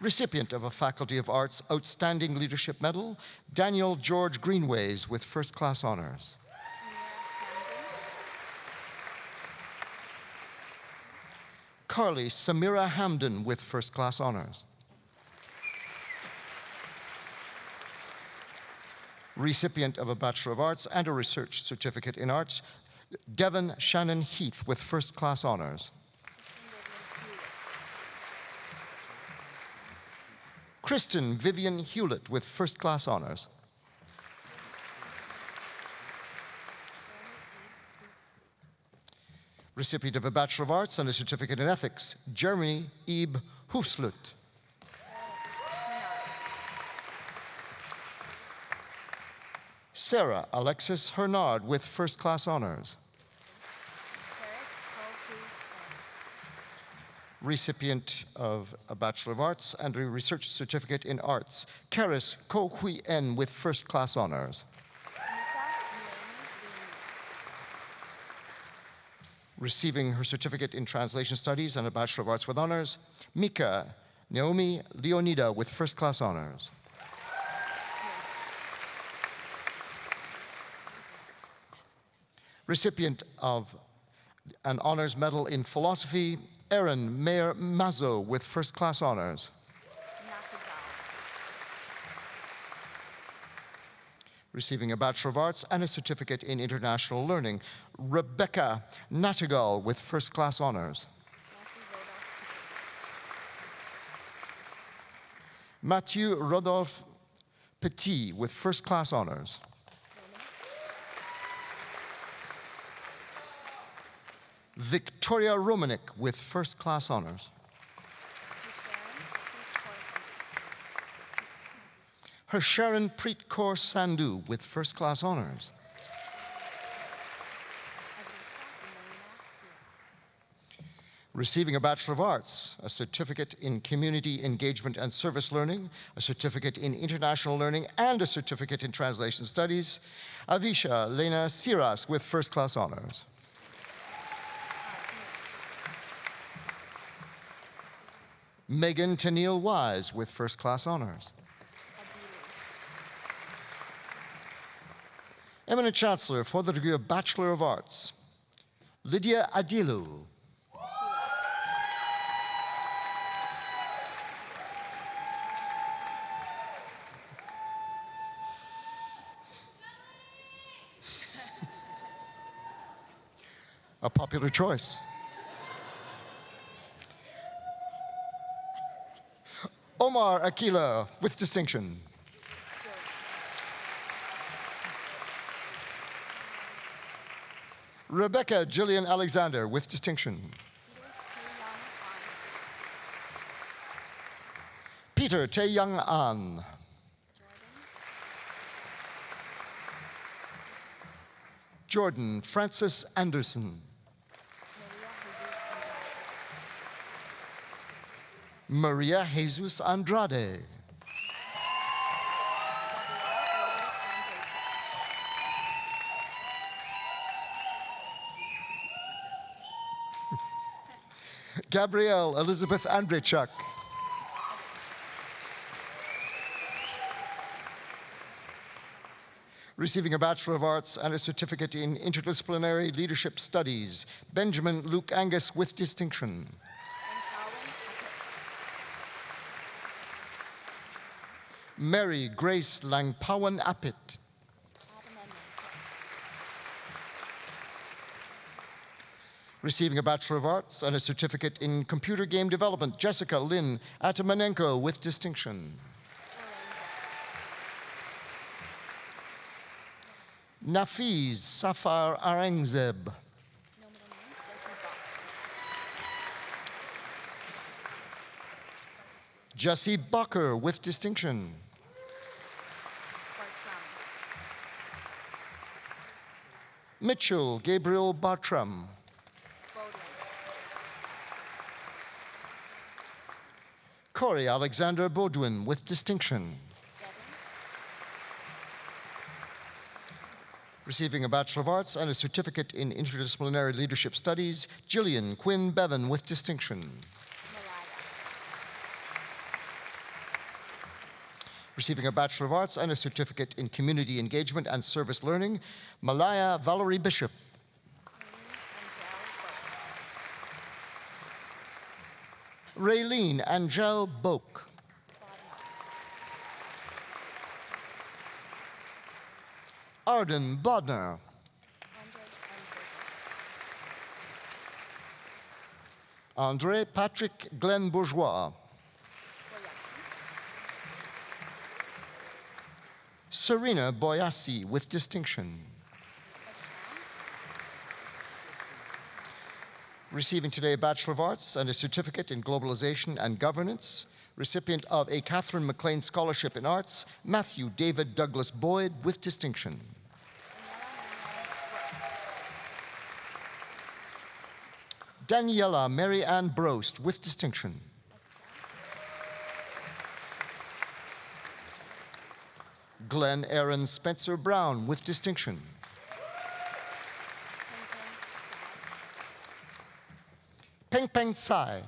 Recipient of a Faculty of Arts Outstanding Leadership Medal, Daniel George Greenways with first-class honors. Carly Samira Hamden with first-class honors. Recipient of a Bachelor of Arts and a research certificate in arts, Devon Shannon Heath with first-class honors. Kristen Vivian Hewlett with first-class honors. Recipient of a Bachelor of Arts and a certificate in ethics, Jeremy Ebe Hoefslut. Sarah Alexis Hernard with first-class honors. Recipient of a Bachelor of Arts and a research certificate in arts, Karis Ko Hui En with first-class honors. Receiving her certificate in translation studies and a Bachelor of Arts with honors, Mika Naomi Leonida with first-class honors. Recipient of an honors medal in philosophy, Erin Mayer Mazzo with first-class honors. Receiving a Bachelor of Arts and a certificate in international learning, Rebecca Nattigal with first-class honors. Mathieu Rodolphe Petit with first-class honors. Victoria Romanik with first-class honors. Sharon Preet Kaur Sandhu with first-class honors. Receiving a Bachelor of Arts, a certificate in community engagement and service learning, a certificate in international learning, and a certificate in translation studies, Avisha Lena Siras with first-class honors. Megan Tennille Wise with first-class honors. Eminent Chancellor for the degree of Bachelor of Arts, Lydia Adilu. A popular choice. Omar Akila with distinction. Rebecca Jillian Alexander with distinction. Peter Tae Young An. Jordan Francis Anderson. Maria Jesus Andrade. Gabrielle Elizabeth Andrechuk. Receiving a Bachelor of Arts and a certificate in interdisciplinary leadership studies, Benjamin Luke Angus with distinction. Mary Grace Langpawan Apit. Receiving a Bachelor of Arts and a certificate in computer game development, Jessica Lynn Atamanenko with distinction. Nafiz Safar Arangzeb. Jesse Bucker with distinction. Mitchell Gabriel Bartram. Corey Alexander Baudouin with distinction. Receiving a Bachelor of Arts and a certificate in interdisciplinary leadership studies, Gillian Quinn Bevan with distinction. Receiving a Bachelor of Arts and a certificate in community engagement and service learning, Malaya Valerie Bishop. Raylene Angel Boak. Arden Bodner. Andre Patrick Glenn Bourgeois. Serena Boyassi with distinction. Receiving today a Bachelor of Arts and a certificate in globalization and governance, recipient of a Catherine McLean Scholarship in Arts, Matthew David Douglas Boyd with distinction. Daniela Mary Ann Brost with distinction. Glenn Aaron Spencer Brown with distinction. Peng Peng Tsai.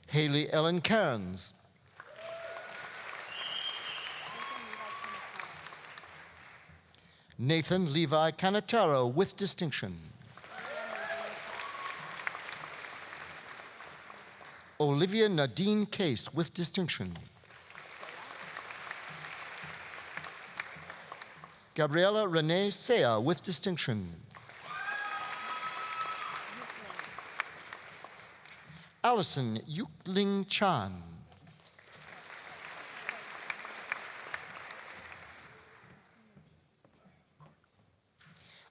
Haley Ellen Cairns. Nathan Levi Canataro with distinction. Olivia Nadine Case with distinction. Gabriela Renee Sea with distinction. Allison Yukling Chan.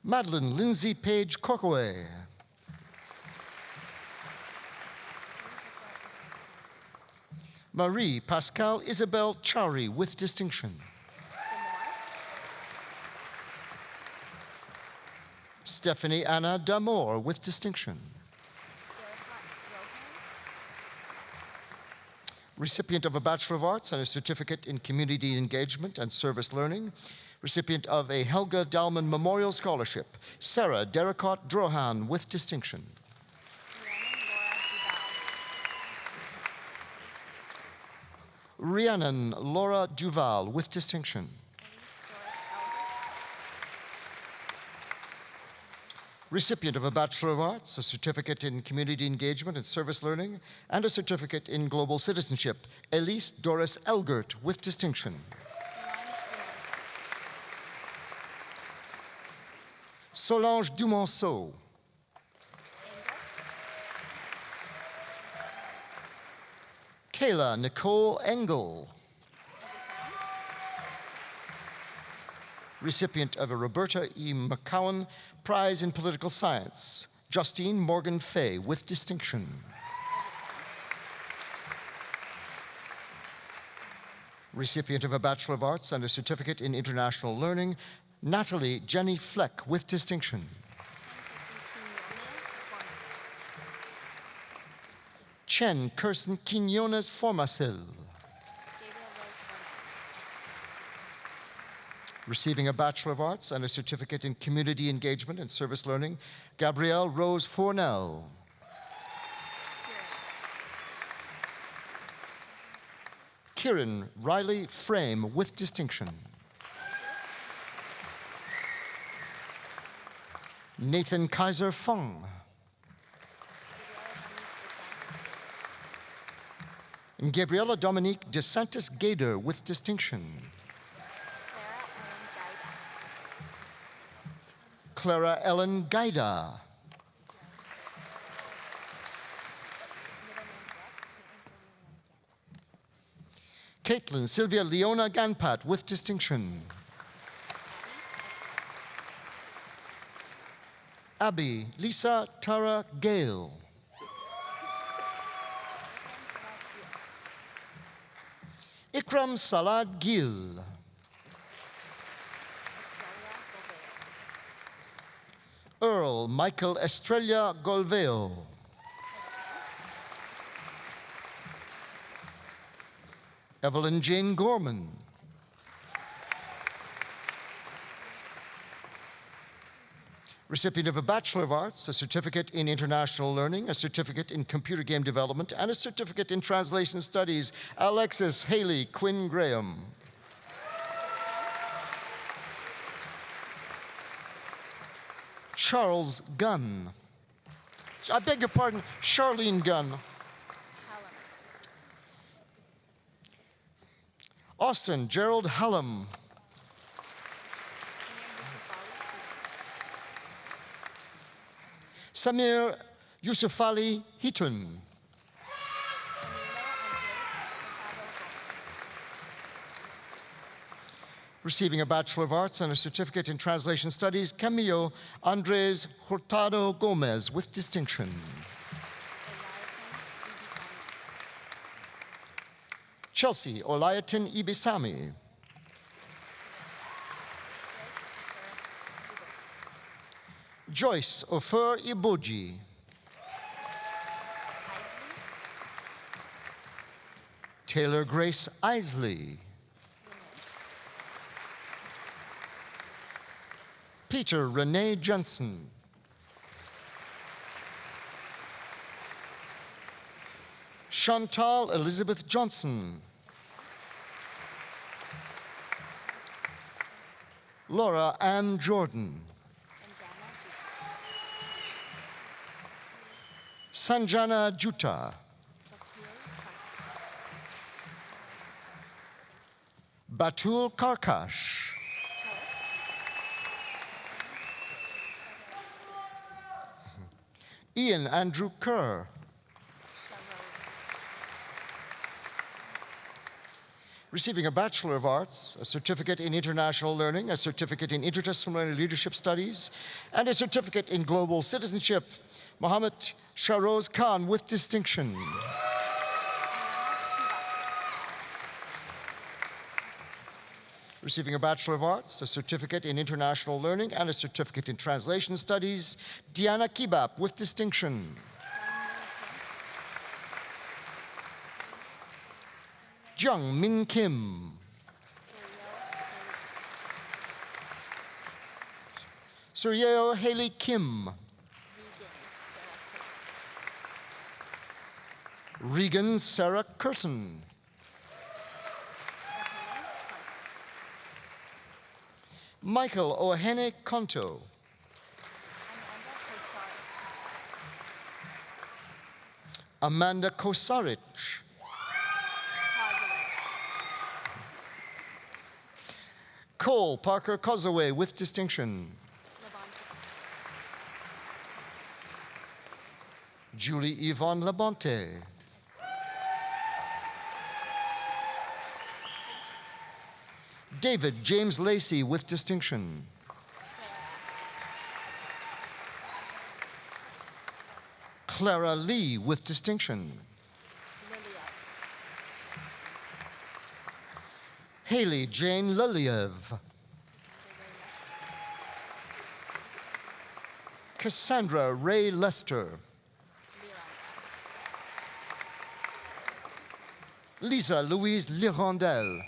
Madeline Lindsay Page Corkaway. Marie Pascal Isabel Chowry with distinction. Stephanie Anna Damore with distinction. Recipient of a Bachelor of Arts and a certificate in community engagement and service learning. Recipient of a Helga Dalman Memorial Scholarship, Sarah Derricott Drohan with distinction. Rhiannon Laura Duval with distinction. Recipient of a Bachelor of Arts, a certificate in community engagement and service learning, and a certificate in global citizenship, Elise Doris Elgert with distinction. Solange Dumonceau. Kayla Nicole Engel. Recipient of a Roberta E. McCowan Prize in Political Science, Justine Morgan Fay with distinction. Recipient of a Bachelor of Arts and a certificate in international learning, Natalie Jenny Fleck with distinction. Chen Kirsten Quinones Formacil. Receiving a Bachelor of Arts and a certificate in community engagement and service learning, Gabrielle Rose Fornell. Kieran Riley Frame with distinction. Nathan Kaiser Fung. And Gabriella Dominique DeSantis Gader with distinction. Clara Ellen Gaida. Caitlin Sylvia Leona Ganpat with distinction. Abby Lisa Tara Gale. Ikram Salad Gil. Earl Michael Estrella Golveo. Evelyn Jane Gorman. Recipient of a Bachelor of Arts, a certificate in international learning, a certificate in computer game development, and a certificate in translation studies, Alexis Haley Quinn Graham. Charles Gunn. I beg your pardon, Charlene Gunn. Austin Gerald Hallam. Samir Yusufali Heaton. Receiving a Bachelor of Arts and a certificate in translation studies, Camillo Andres Hurtado Gomez with distinction. Chelsea Olayatin Ibisami. Joyce Ofer Iboji. Taylor Grace Isley. Peter Renee Jensen. Chantal Elizabeth Johnson. Laura Ann Jordan. Sanjana Juta. Batul Karkash. Ian Andrew Kerr. Receiving a Bachelor of Arts, a certificate in international learning, a certificate in interdisciplinary leadership studies, and a certificate in global citizenship, Mohammed Shahroz Khan with distinction. Receiving a Bachelor of Arts, a certificate in international learning, and a certificate in translation studies, Diana Kibap with distinction. Jung Min Kim. Suryeo Haley Kim. Regan Sarah Curtin. Michael Ohene Konto. Amanda Kosarich. Cole Parker Kozaway with distinction. Julie Yvonne Labonte. David James Lacey with distinction. Clara Lee with distinction. Haley Jane Liliev. Cassandra Ray Lester. Lisa Louise Lirondelle.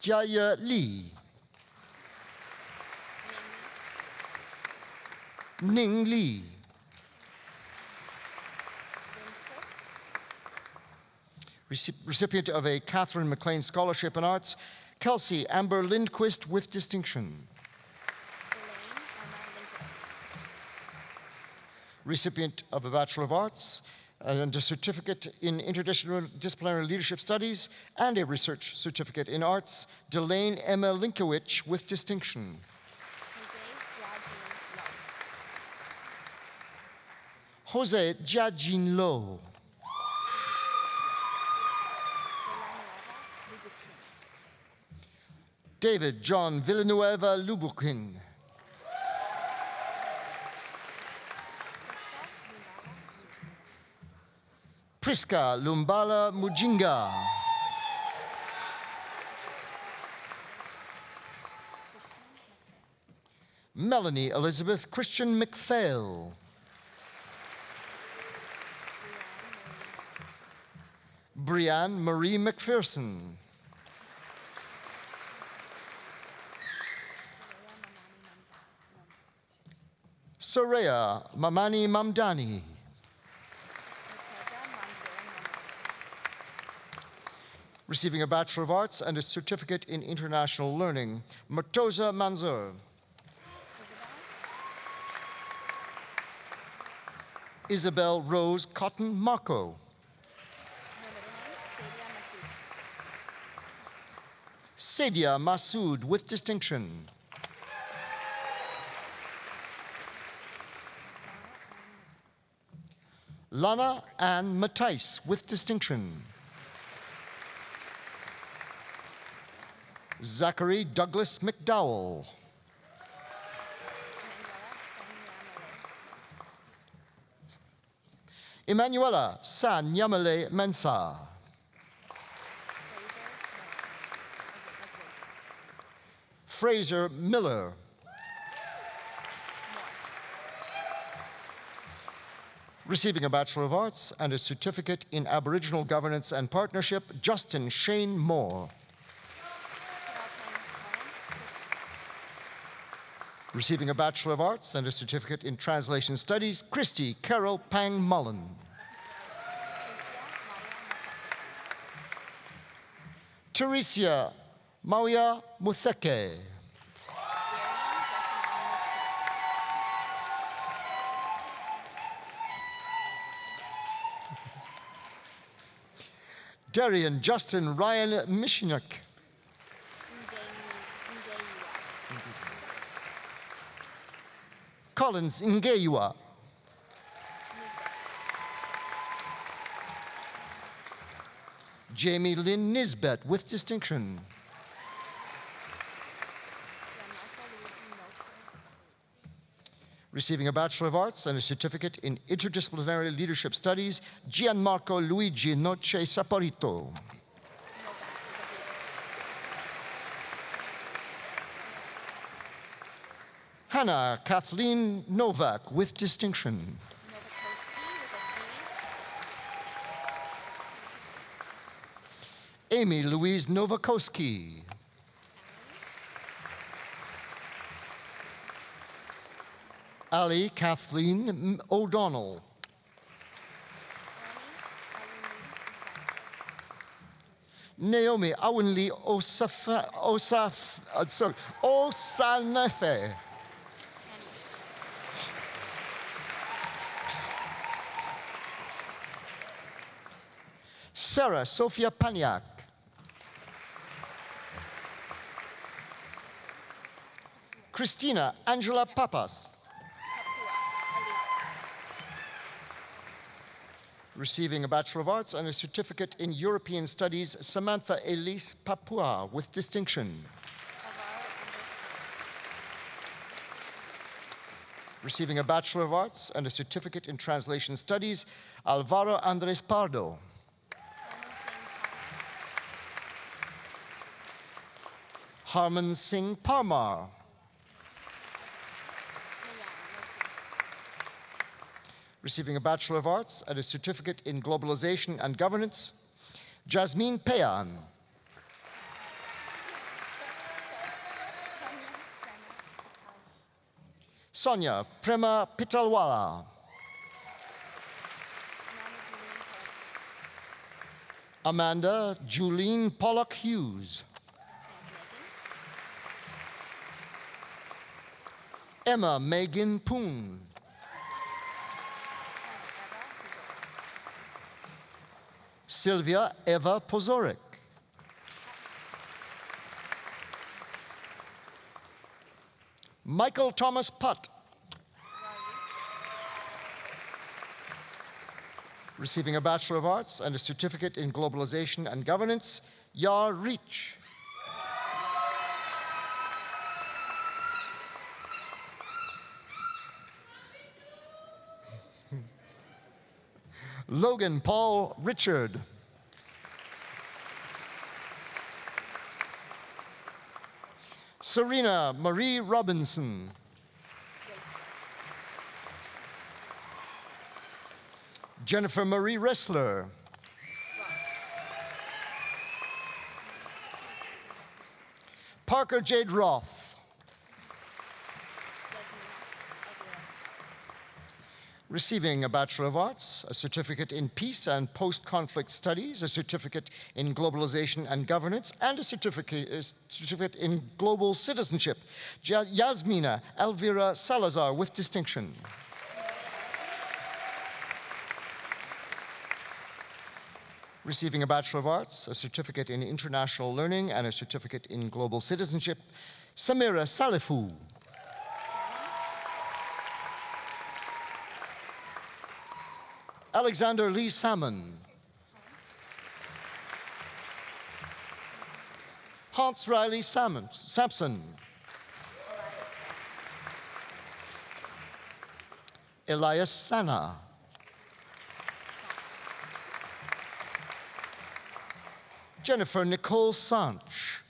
Jiaye Li. Ning Li. Recipient of a Catherine MacLean Scholarship in Arts, Kelsey Amber Lindquist with distinction. Recipient of a Bachelor of Arts, and a certificate in interdisciplinary leadership studies, and a research certificate in arts, Delane Emma Linkowicz with distinction. Jose Jiajin Lo. David John Villanueva Lubukin. Priska Lumbala Mujinga. Melanie Elizabeth Christian McPhail. Brianne Marie McPherson. Soraya Mamani Mamdani. Receiving a Bachelor of Arts and a certificate in international learning, Murtoza Manzur. Isabel Rose Cotton Marco. Sadia Masood with distinction. Lana Ann Matthijs with distinction. Zachary Douglas McDowell. Emanuela San Yamale Mensa. Fraser Miller. Receiving a Bachelor of Arts and a certificate in Aboriginal Governance and Partnership, Justin Shane Moore. Receiving a Bachelor of Arts and a certificate in Translation Studies, Christy Carol Pang Mullen. Teresia Mauya Mutheke. Darian Justin Ryan Mishinak. Collins Ngeyua. Jamie Lynn Nisbet with distinction. Receiving a Bachelor of Arts and a certificate in Interdisciplinary Leadership Studies, Gianmarco Luigi Noce Saporito. Hannah Kathleen Novak with distinction. Amy Louise Novakoski. Ali Kathleen O'Donnell. Naomi Awenli Osanefe. Sarah Sophia Paniak. Christina Angela Papas. Receiving a Bachelor of Arts and a certificate in European Studies, Samantha Elise Papua with distinction. Receiving a Bachelor of Arts and a certificate in Translation Studies, Alvaro Andres Pardo. Harman Singh Parmar. Receiving a Bachelor of Arts and a certificate in Globalization and Governance, Jasmine Payan. Sonia Prema Pitalwala. Amanda Julene Pollock Hughes. Emma Megan Poon. Sylvia Eva Pozorek. Michael Thomas Putt. Receiving a Bachelor of Arts and a certificate in Globalization and Governance, Ya Reach. Logan Paul Richard. Serena Marie Robinson. Jennifer Marie Ressler. Parker Jade Roth. Receiving a Bachelor of Arts, a certificate in Peace and Post-Conflict Studies, a certificate in Globalization and Governance, and a certificate in Global Citizenship, Yasmina Elvira Salazar with distinction. Receiving a Bachelor of Arts, a certificate in International Learning, and a certificate in Global Citizenship, Samira Salifu. Alexander Lee Salmon. Hans Riley Sampson. Elias Sana. Jennifer Nicole Sanch.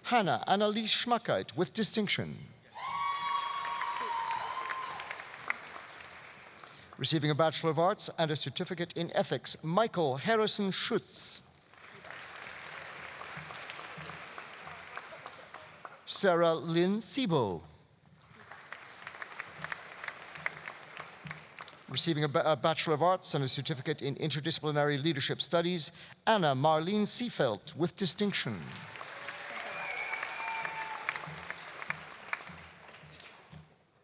Hannah Annalise Schmackheit with distinction. Receiving a Bachelor of Arts and a certificate in Ethics, Michael Harrison Schutz. Sarah Lynn Sibo. Receiving a Bachelor of Arts and a certificate in Interdisciplinary Leadership Studies, Anna Marlene Seefeld with distinction.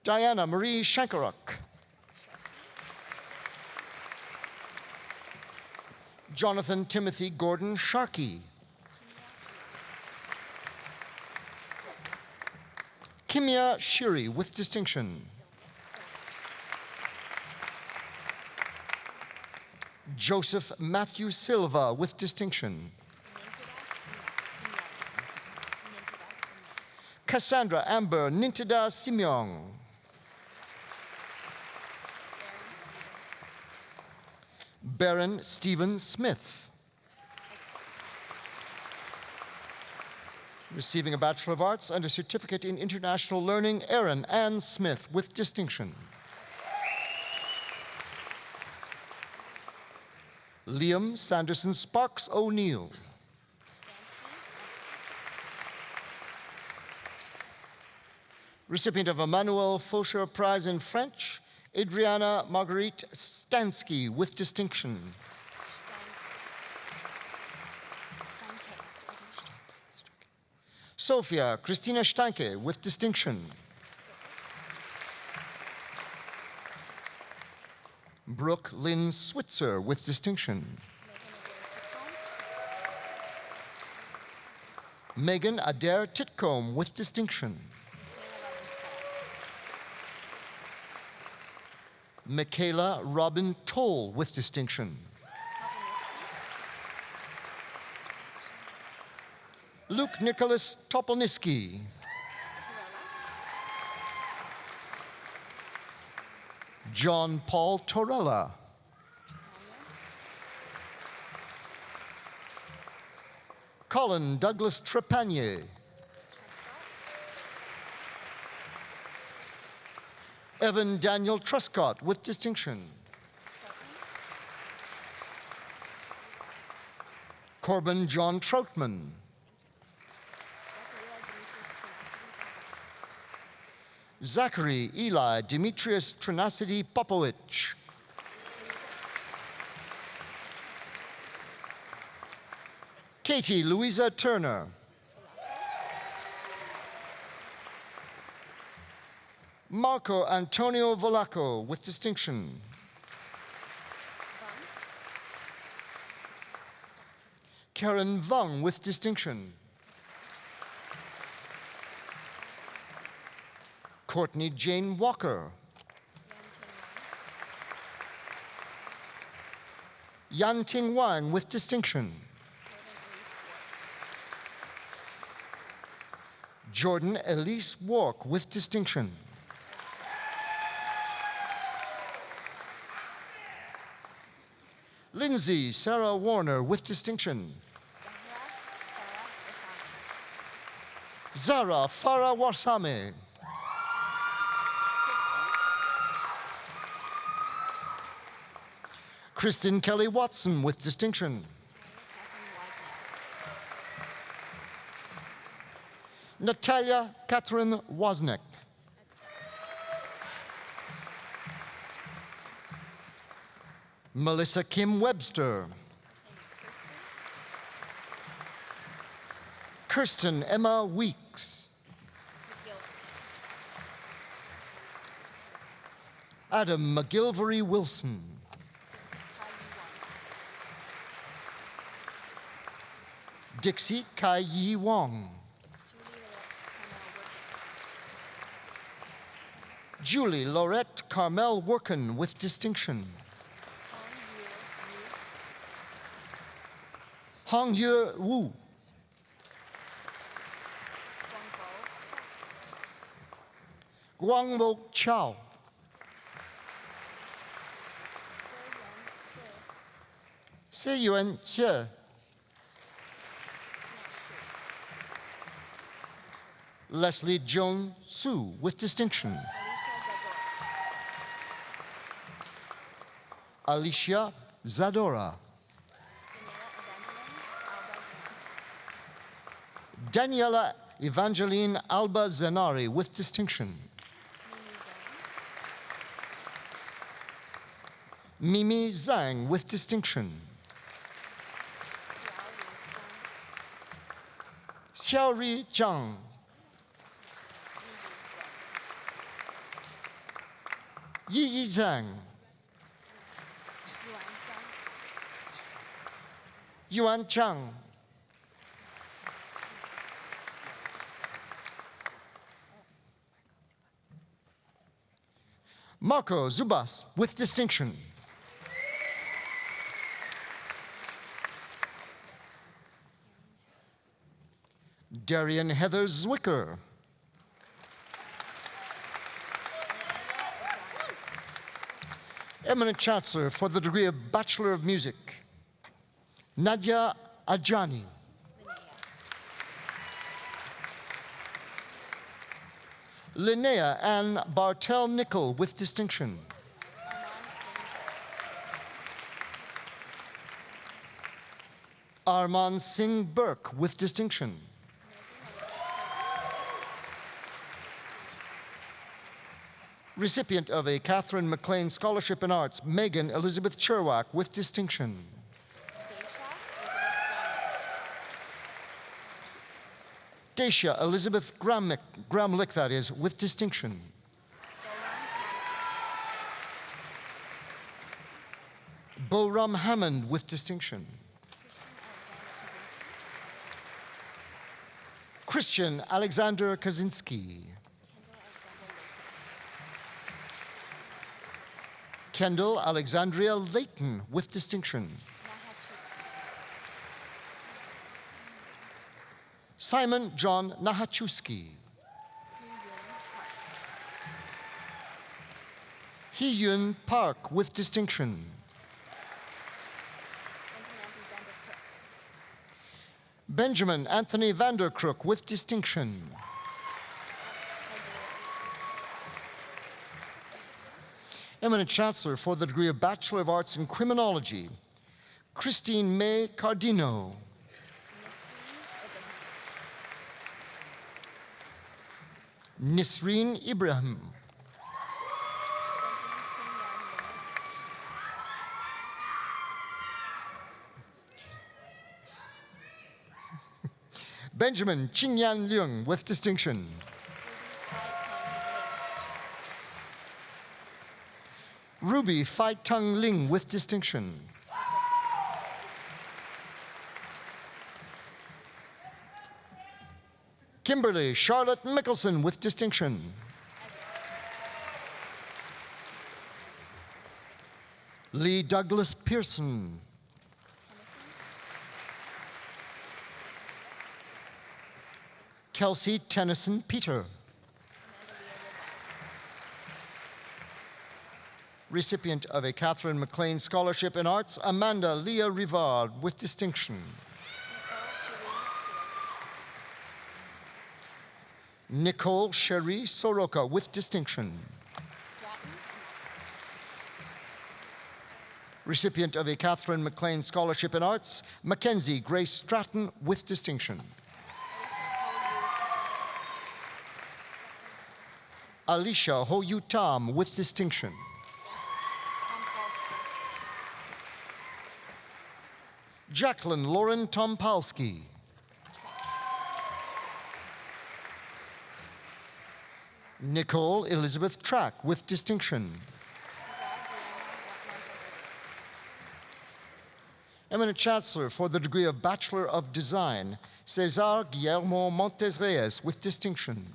Diana Marie Shankaruk. Jonathan Timothy Gordon Sharkey. Kimia Shiri with distinction. Joseph Matthew Silva with distinction. Cassandra Amber Nintida Simeong. Baron Stephen Smith. Receiving a Bachelor of Arts and a certificate in International Learning, Erin Ann Smith with distinction. Liam Sanderson Sparks O'Neill. Recipient of Emmanuel Faucher Prize in French, Adriana Marguerite Stansky with distinction. Sophia Christina Steinke with distinction. Brooke Lynn Switzer with distinction. Megan Adair Titcombe with distinction. Michaela Robin Toll with distinction. Luke Nicholas Topolniski. John Paul Torella. Colin Douglas Trepanier. Evan Daniel Truscott with distinction. Corbin John Troutman. Zachary Eli Demetrius Trinacity Popovich. Katie Louisa Turner. Marco Antonio Volaco with distinction. Karen Vung with distinction. Courtney Jane Walker. Yan Ting Wang with distinction. Jordan Elise Walk with distinction. Lindsay Sarah Warner with distinction. Zara Farah Warsame. Kristen Kelly Watson with distinction. Natalia Catherine Wozniak. Melissa Kim Webster. Kirsten Emma Weeks. Adam McGilvery Wilson. Dixie Kai Yi Wong. Julie Laurette Carmel Worken with distinction. Hong Yue Wu. Guang Mo Chao. Se Yuan Che. Leslie Joan Su with distinction. Alicia Zadora. Daniela Evangeline Alba Zenari with distinction. Mimi Zhang with distinction. Xiaori Zhang. Yi Zhang. Yuan Chang. Marco Zubas with distinction. Darian Heather Zwicker. Eminent Chancellor for the degree of Bachelor of Music, Nadia Ajani. Linnea Ann Bartel Nickel with distinction. Arman Singh Burke with distinction. Recipient of a Catherine McLean Scholarship in Arts, Megan Elizabeth Cherwak with distinction. Dacia Elizabeth Gramlich, that is, with distinction. Boram Hammond with distinction. Christian Alexander Kaczynski. Kendall Alexandria Layton with distinction. Simon John Nahachewski. Hee-Yun Park with distinction. Benjamin Anthony Vanderkrook with distinction. Eminent Chancellor for the degree of Bachelor of Arts in Criminology, Christine May Cardino. Nisreen Ibrahim. Benjamin Qingyan Leung with distinction. Ruby Phai Tung Ling with distinction. Kimberly Charlotte Mickelson with distinction. Lee Douglas Pearson. Kelsey Tennyson Peter. Recipient of a Catherine MacLean Scholarship in Arts, Amanda Leah Rivard with distinction. Nicole Cherie Soroka with distinction. Recipient of a Catherine MacLean Scholarship in Arts, Mackenzie Grace Stratton with distinction. Alicia Ho-Yu Tam with distinction. Jacqueline Lauren Tompalski. Nicole Elizabeth Track with distinction. Eminent Chancellor for the degree of Bachelor of Design, Cesar Guillermo Montes Reyes with distinction.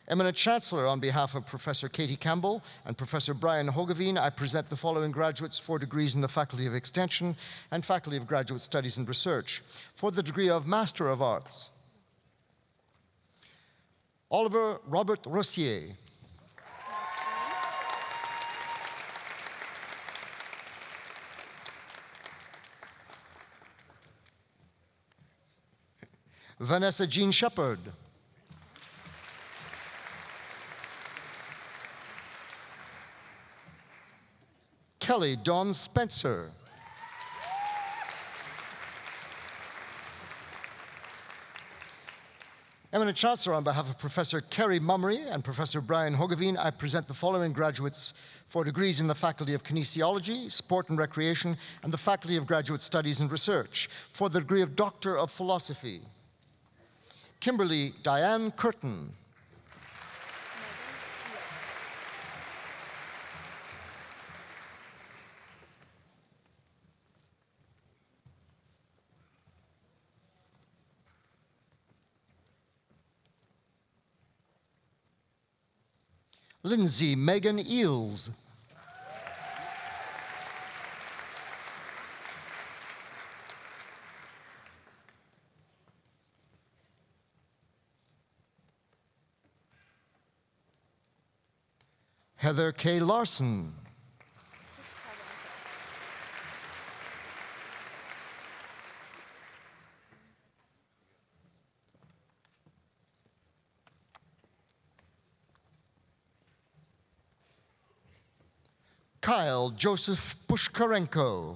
Eminent Chancellor, on behalf of Professor Katie Campbell and Professor Brian Hogeveen, I present the following graduates for degrees in the Faculty of Extension and Faculty of Graduate Studies and Research. For the degree of Master of Arts, Oliver Robert Rossier. Vanessa Jean Shepard. Kelly Dawn Spencer. Eminent Chancellor, on behalf of Professor Kerry Mummery and Professor Brian Hogeveen, I present the following graduates for degrees in the Faculty of Kinesiology, Sport and Recreation, and the Faculty of Graduate Studies and Research. For the degree of Doctor of Philosophy, Kimberly Diane Curtin. Lindsay Megan Eels. Heather K. Larson. Kyle Joseph Pushkarenko.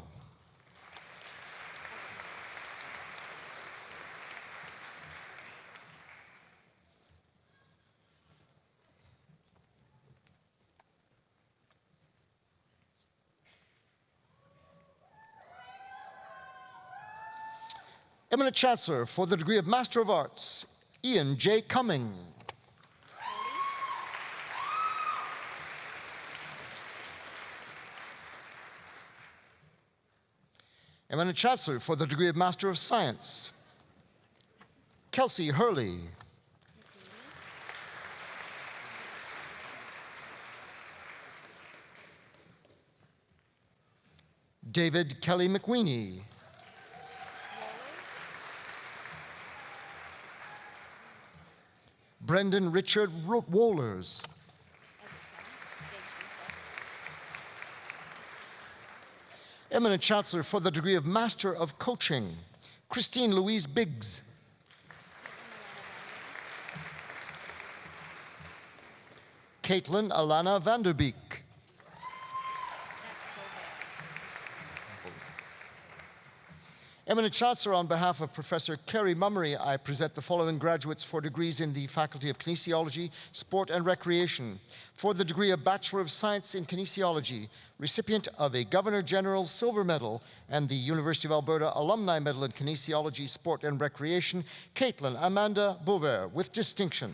Eminent Chancellor for the degree of Master of Arts, Ian J. Cumming. Eminent Chancellor for the degree of Master of Science, Kelsey Hurley. David Kelly McWeeny. Brendan Richard Wohlers. Eminent Chancellor for the degree of Master of Coaching, Christine Louise Biggs. Caitlin Alana Vanderbeek. Eminent Chancellor, on behalf of Professor Kerry Mummery, I present the following graduates for degrees in the Faculty of Kinesiology, Sport and Recreation. For the degree of Bachelor of Science in Kinesiology, recipient of a Governor-General's Silver Medal and the University of Alberta Alumni Medal in Kinesiology, Sport and Recreation, Caitlin Amanda Bover with distinction.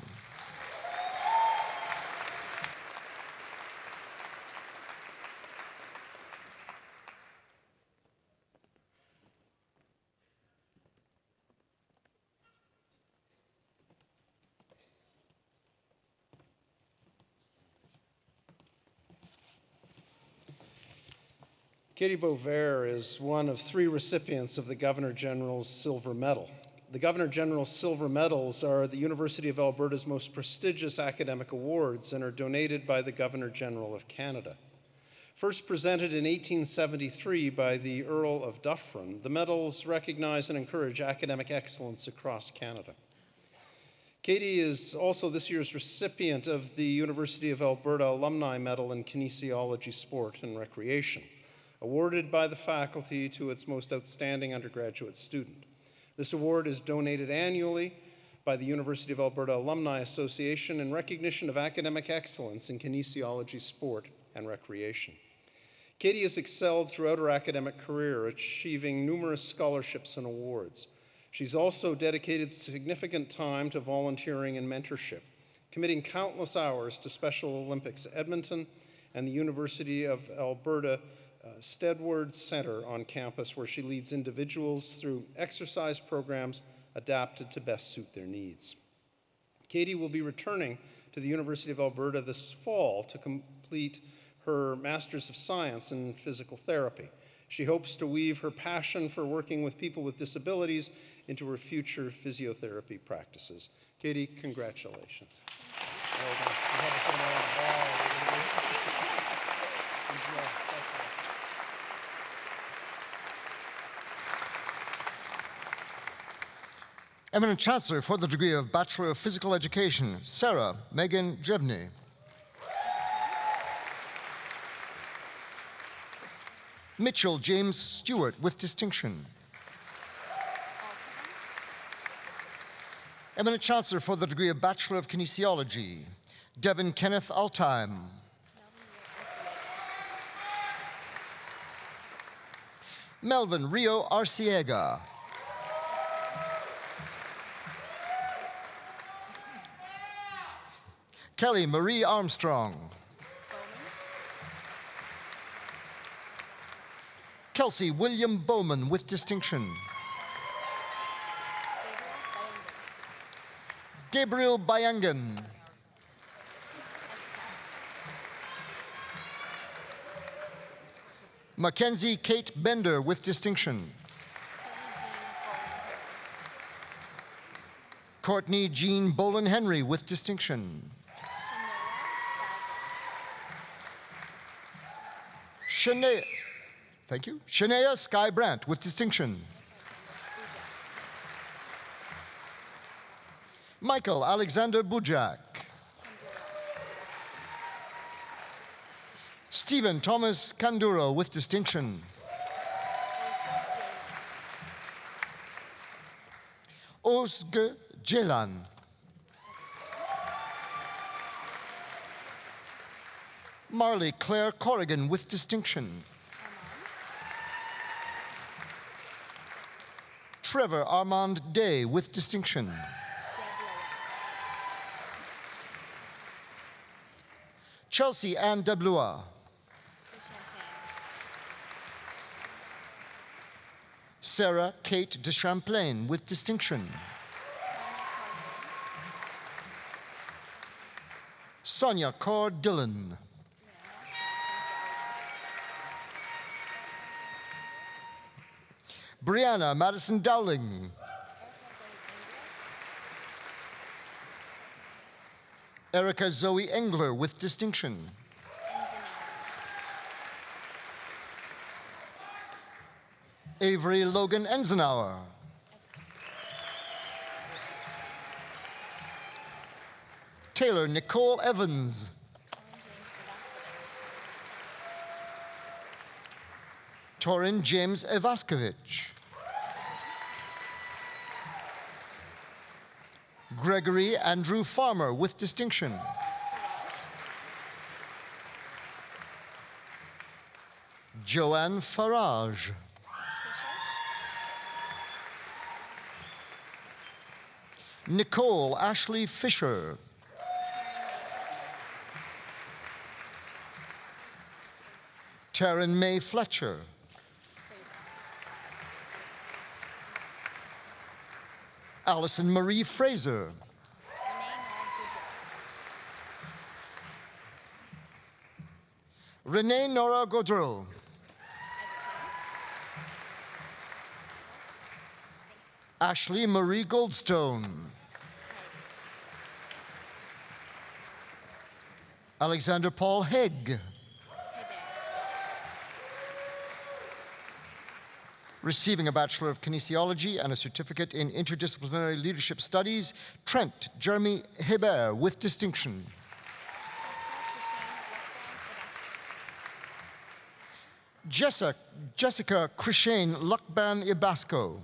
Katie Bovair is one of 3 recipients of the Governor General's Silver Medal. The Governor General's Silver Medals are the University of Alberta's most prestigious academic awards and are donated by the Governor General of Canada. First presented in 1873 by the Earl of Dufferin, the medals recognize and encourage academic excellence across Canada. Katie is also this year's recipient of the University of Alberta Alumni Medal in Kinesiology, Sport and Recreation, awarded by the faculty to its most outstanding undergraduate student. This award is donated annually by the University of Alberta Alumni Association in recognition of academic excellence in kinesiology, sport, and recreation. Katie has excelled throughout her academic career, achieving numerous scholarships and awards. She's also dedicated significant time to volunteering and mentorship, committing countless hours to Special Olympics Edmonton and the University of Alberta Stedward Center on campus, where she leads individuals through exercise programs adapted to best suit their needs. Katie will be returning to the University of Alberta this fall to complete her Master's of Science in Physical Therapy. She hopes to weave her passion for working with people with disabilities into her future physiotherapy practices. Katie, congratulations. Well done. You have to put them all on the ball. Eminent Chancellor for the degree of Bachelor of Physical Education, Sarah Megan Jevney. Mitchell James Stewart with distinction. Eminent Chancellor for the degree of Bachelor of Kinesiology, Devin Kenneth Altheim. Melvin Rio Arciega. Kelly Marie Armstrong. Kelsey William Bowman with distinction. Gabriel Bayangan. Mackenzie Kate Bender with distinction. Courtney Jean Bolin Henry with distinction. Shania Sky Brandt with distinction. Michael Alexander Bujak. Stephen Thomas Kanduro with distinction. Ozge Jelan. Marley Claire Corrigan with distinction. Trevor Armand Day with distinction. Chelsea Ann DeBlois. Sarah Kate de Champlain with distinction. Sonia Cord Dillon. Brianna Madison Dowling. Erica Zoe Engler with distinction. Avery Logan Enzenauer. Taylor Nicole Evans. Torin James Evaskovich. Gregory Andrew Farmer with distinction. Joanne Farage. Nicole Ashley Fisher. Taryn May Fletcher. Allison Marie Fraser. Renee Nora Gaudreau. Ashley Marie Goldstone. Alexander Paul Hegg. Receiving a Bachelor of Kinesiology and a certificate in Interdisciplinary Leadership Studies, Trent Jeremy Hebert with distinction. Jessica Krishane Luckban Ibasco.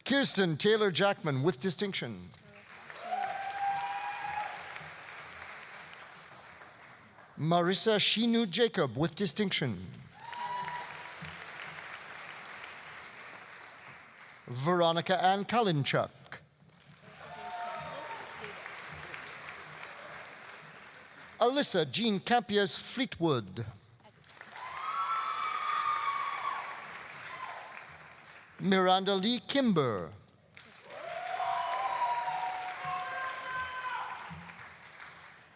Kirsten Taylor Jackman with distinction. Marissa Shinu Jacob with distinction. Veronica Ann Kalinchuk. Alyssa Jean Campias Fleetwood. Miranda Lee Kimber.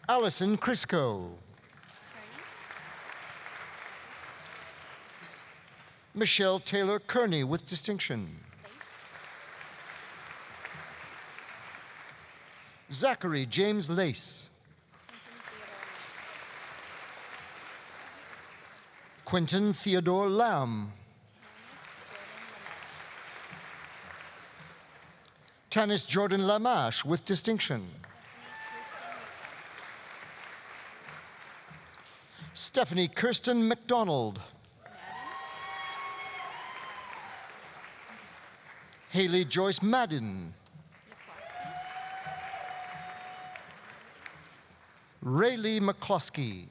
Allison Crisco. Michelle Taylor Kearney with distinction. Zachary James Lace. Quentin Theodore Lamb. Tanis Jordan Lamash with distinction. Stephanie Kirsten McDonald. Haley Joyce Madden. Rayleigh McCloskey.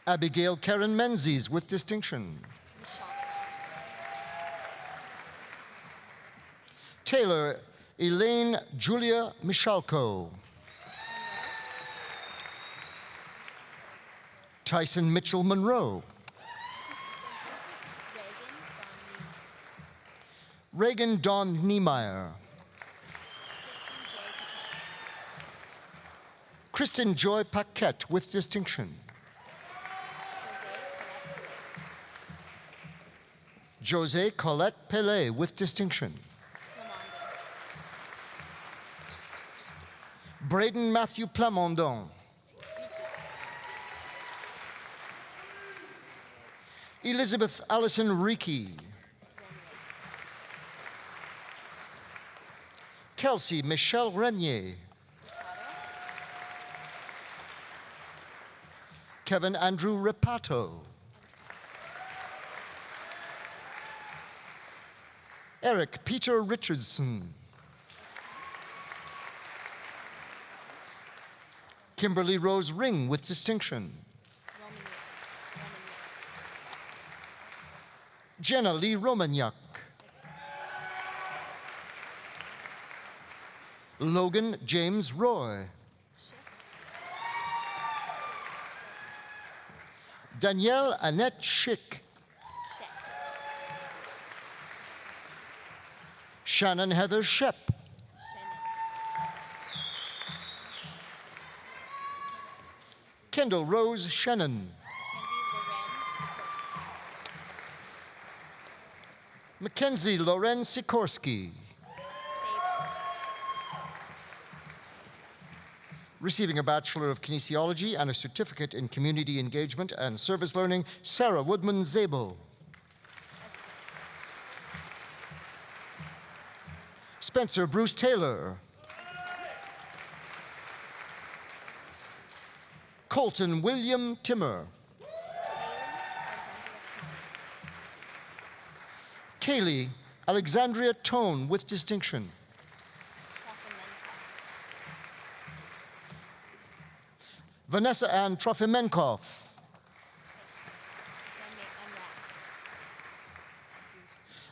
Abigail Karen Menzies with distinction. Taylor Elaine Julia Michalko. Tyson Mitchell Monroe. Reagan Dawn Niemeyer. Kristen Joy Paquette with distinction. Jose Colette Pele with distinction. Braden Matthew Plamondon. Elizabeth Allison Reiki. Kelsey Michelle Renier. Kevin Andrew Repato. Eric Peter Richardson. Kimberly Rose Ring with distinction. Jenna Lee Romagnac. Logan James Roy. Danielle Annette Schick. Shannon Heather Shep. Kendall Rose Shannon. Mackenzie Loren Sikorsky. Receiving a Bachelor of Kinesiology and a certificate in Community Engagement and Service Learning, Sarah Woodman Zabel. Spencer Bruce Taylor. Colton William Timmer. Kaylee Alexandria Tone with distinction. Vanessa Ann Trofimenkoff.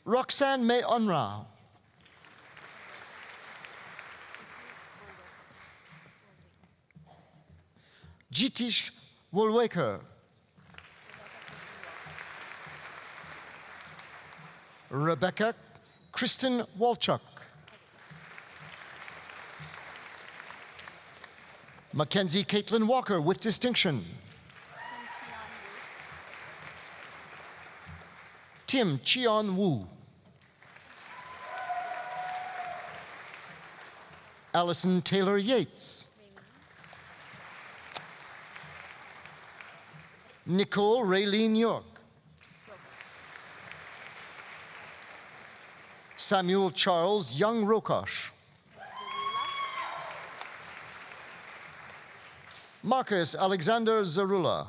Roxanne May Unrau. Jitish Wolwaker. Rebecca Kristen Walchuk. Mackenzie Caitlin Walker with distinction. Tim Cheon Wu. Allison Taylor Yates. Nicole Raylene York. Samuel Charles Young Rokosh. Marcus Alexander Zarula.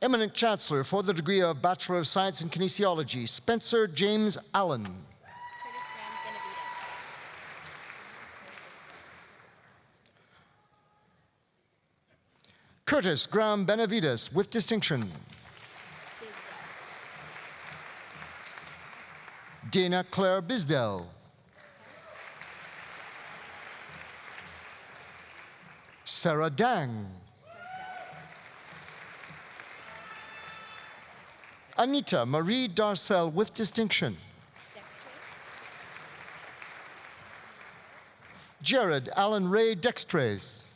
Eminent Chancellor for the degree of Bachelor of Science in Kinesiology, Spencer James Allen. Curtis Graham Benavides with distinction. Dana Claire Bisdell. Sarah Dang. Anita Marie Darcel with distinction. Jared Allen Ray Dextres.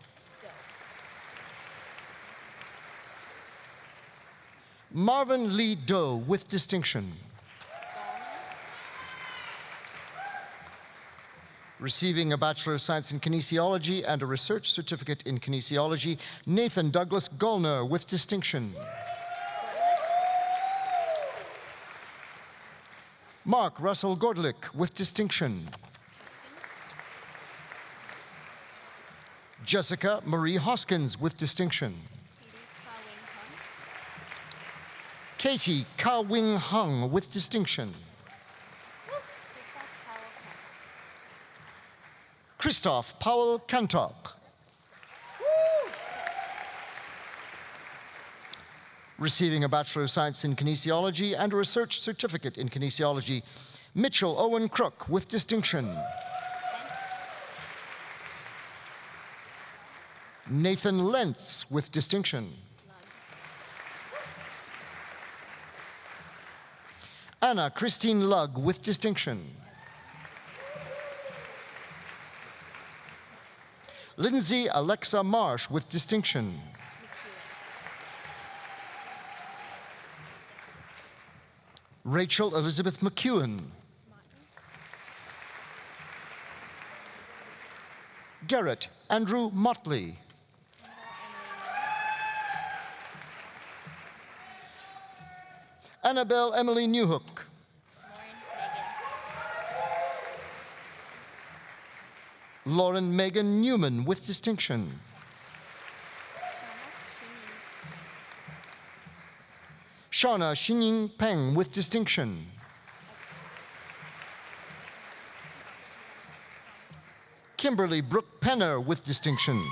Marvin Lee Doe with distinction. Receiving a Bachelor of Science in Kinesiology and a Research Certificate in Kinesiology, Nathan Douglas Gullner with distinction. Mark Russell Gordlick with distinction. Jessica Marie Hoskins with distinction. Katie Ka Wing Hung with distinction. Christoph Powell Kantok. Receiving a Bachelor of Science in Kinesiology and a Research Certificate in Kinesiology, Mitchell Owen Crook with distinction. Nathan Lentz with distinction. Anna Christine Lugg with distinction. Lindsay Alexa Marsh with distinction. Rachel Elizabeth McEwen. Garrett Andrew Motley. Annabelle Emily Newhook. Lauren Megan Newman with distinction. Shauna Xinying Peng with distinction. Kimberly Brooke Penner with distinction.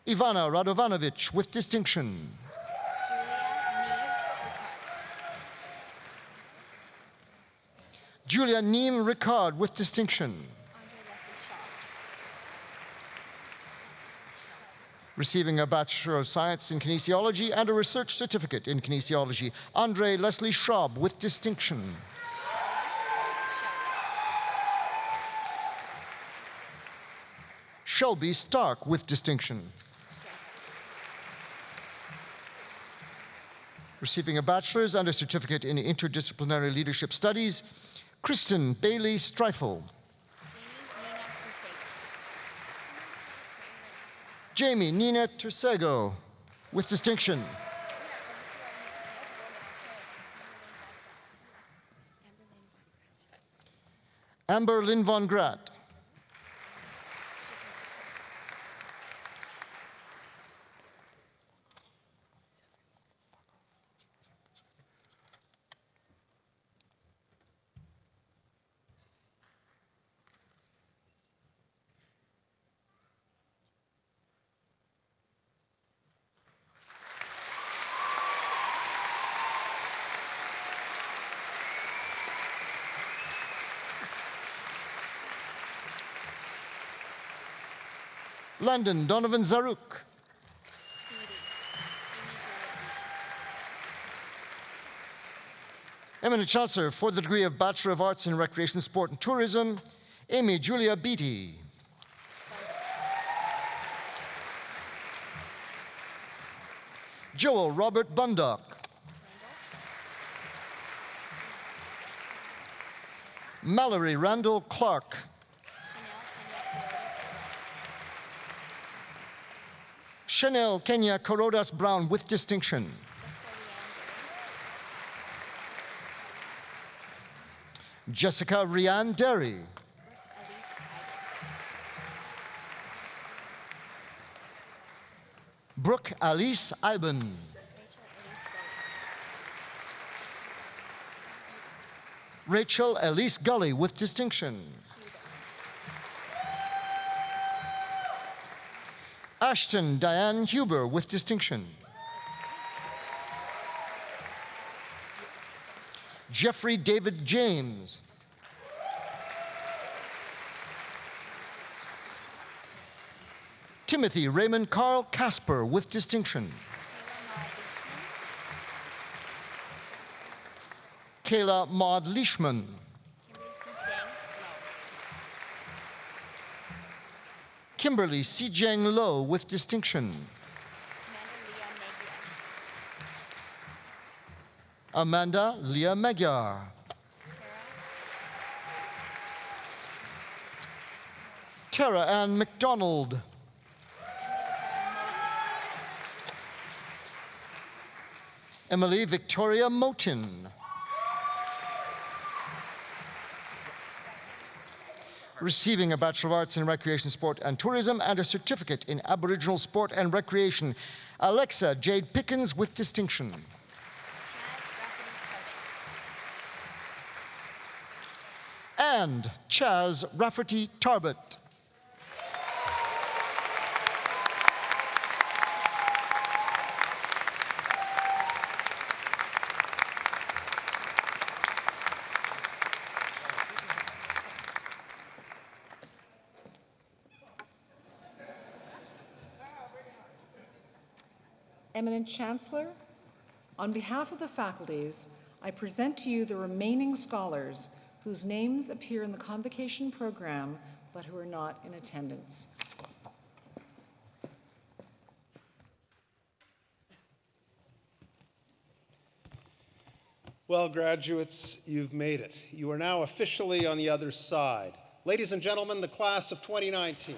Ivana Radovanovich with distinction. Julia Neem Ricard with distinction. Receiving a Bachelor of Science in Kinesiology and a Research Certificate in Kinesiology, Andre Leslie Schraub with distinction. Shelby Stark with distinction. Receiving a Bachelor's and a Certificate in Interdisciplinary Leadership Studies, Kristen Bailey Streifel. Jamie Nina Tersego with distinction. Amber Lynn Von Gratt. Landon Donovan Zaruk. Eminent Chancellor for the degree of Bachelor of Arts in Recreation, Sport and Tourism, Amy Julia Beattie. Joel Robert Bundock. Mallory Randall Clark. Chanel Kenya Corodas Brown with distinction. Jessica Rianne Derry. Brooke Alice Iben. Rachel Elise Gully with distinction. Ashton Diane Huber with distinction. Jeffrey David James. Timothy Raymond Carl Casper with distinction. Kayla Maud Leishman. Kimberly Sijeng Low with distinction. Amanda Leah Magyar. Tara Ann McDonald. Emily Victoria Motin. Receiving a Bachelor of Arts in Recreation, Sport and Tourism and a certificate in Aboriginal Sport and Recreation, Alexa Jade Pickens with distinction. And Chaz Rafferty Tarbett. Eminent Chancellor, on behalf of the faculties, I present to you the remaining scholars whose names appear in the Convocation program but who are not in attendance. Well, graduates, you've made it. You are now officially on the other side. Ladies and gentlemen, the class of 2019.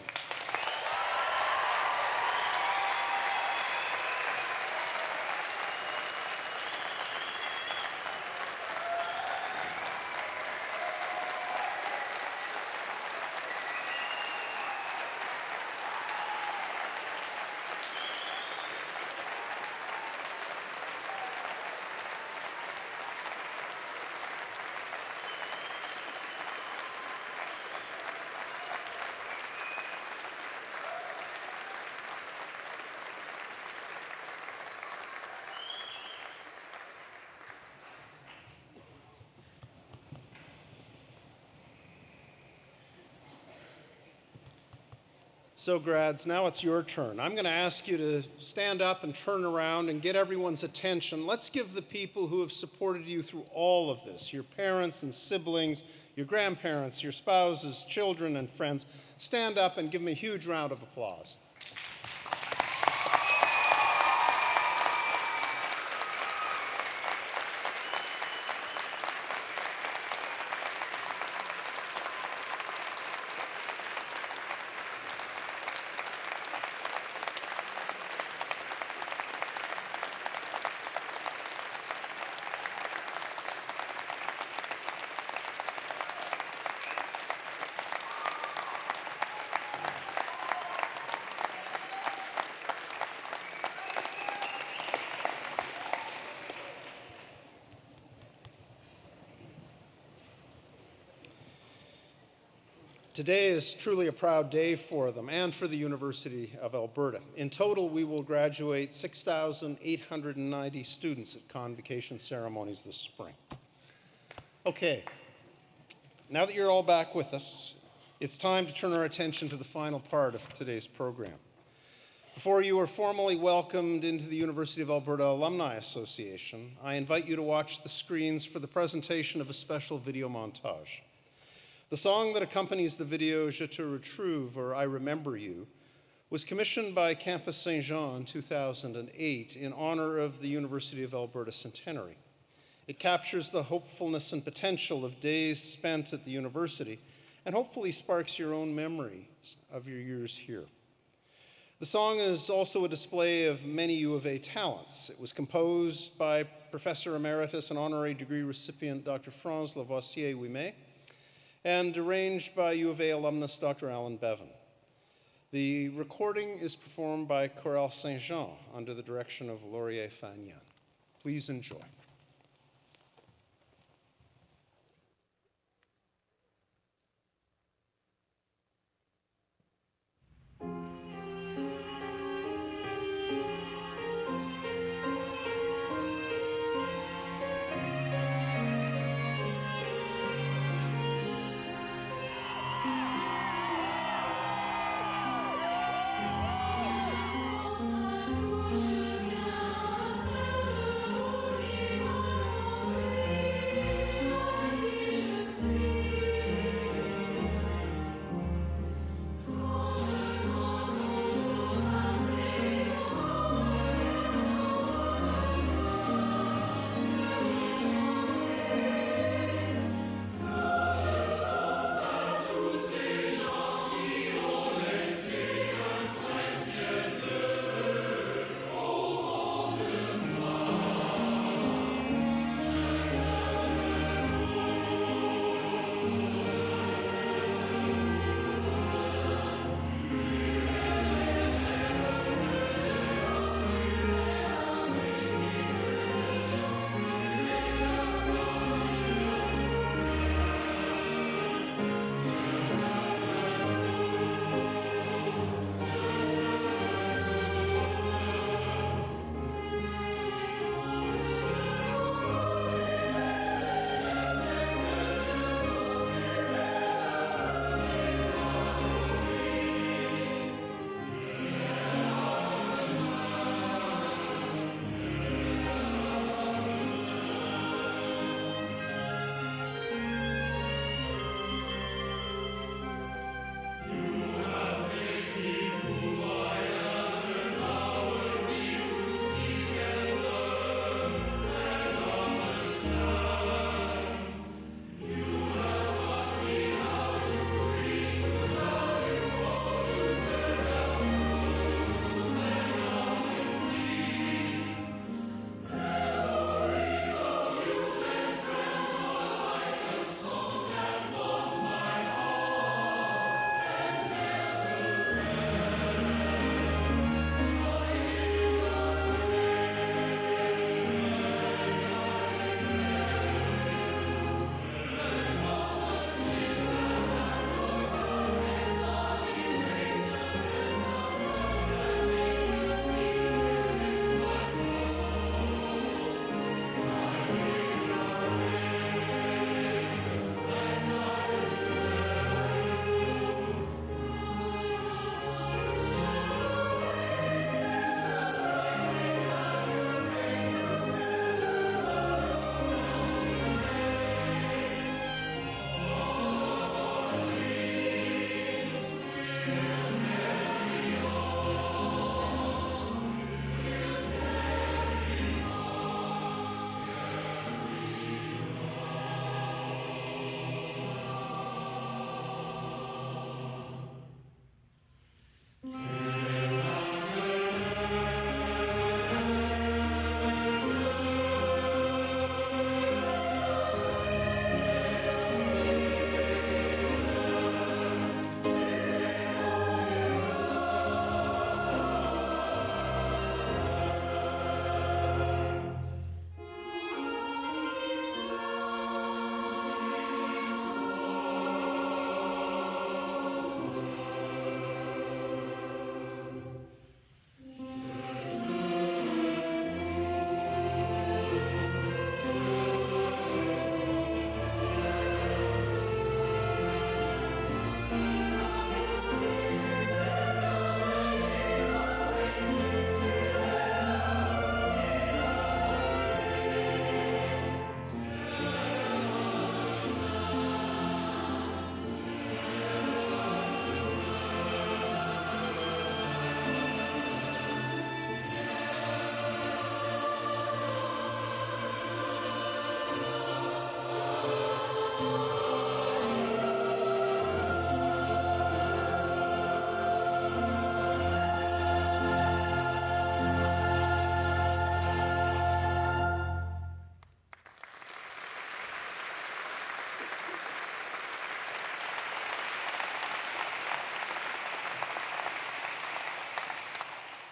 So grads, now it's your turn. I'm going to ask you to stand up and turn around and get everyone's attention. Let's give the people who have supported you through all of this, your parents and siblings, your grandparents, your spouses, children, and friends, stand up and give them a huge round of applause. Today is truly a proud day for them and for the University of Alberta. In total, we will graduate 6,890 students at convocation ceremonies this spring. Okay, now that you're all back with us, it's time to turn our attention to the final part of today's program. Before you are formally welcomed into the University of Alberta Alumni Association, I invite you to watch the screens for the presentation of a special video montage. The song that accompanies the video, Je te retrouve, or I Remember You, was commissioned by Campus Saint-Jean in 2008 in honor of the University of Alberta Centenary. It captures the hopefulness and potential of days spent at the university and hopefully sparks your own memories of your years here. The song is also a display of many U of A talents. It was composed by Professor Emeritus and Honorary Degree recipient Dr. Franz Lavoisier-Ouimet and arranged by U of A alumnus Dr. Alan Bevan. The recording is performed by Chorale Saint-Jean under the direction of Laurier Fagnan. Please enjoy. Thank you.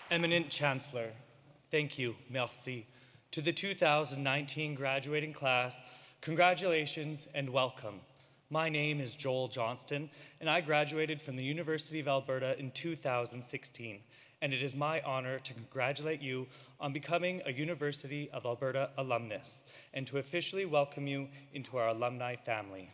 Eminent Chancellor, thank you, merci. To the 2019 graduating class, congratulations and welcome. My name is Joel Johnston, and I graduated from the University of Alberta in 2016, and it is my honor to congratulate you on becoming a University of Alberta alumnus, and to officially welcome you into our alumni family.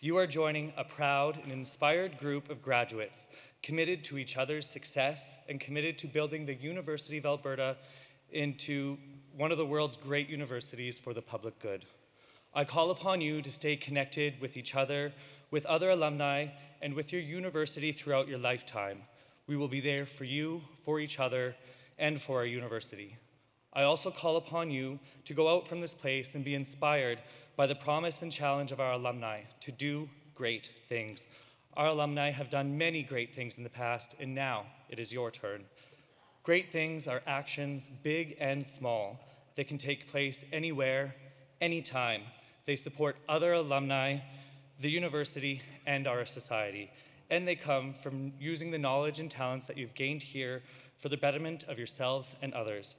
You are joining a proud and inspired group of graduates committed to each other's success and committed to building the University of Alberta into one of the world's great universities for the public good. I call upon you to stay connected with each other, with other alumni, and with your university throughout your lifetime. We will be there for you, for each other, and for our university. I also call upon you to go out from this place and be inspired by the promise and challenge of our alumni to do great things. Our alumni have done many great things in the past, and now it is your turn. Great things are actions, big and small, that can take place anywhere, anytime. They support other alumni, the university, and our society. And they come from using the knowledge and talents that you've gained here for the betterment of yourselves and others.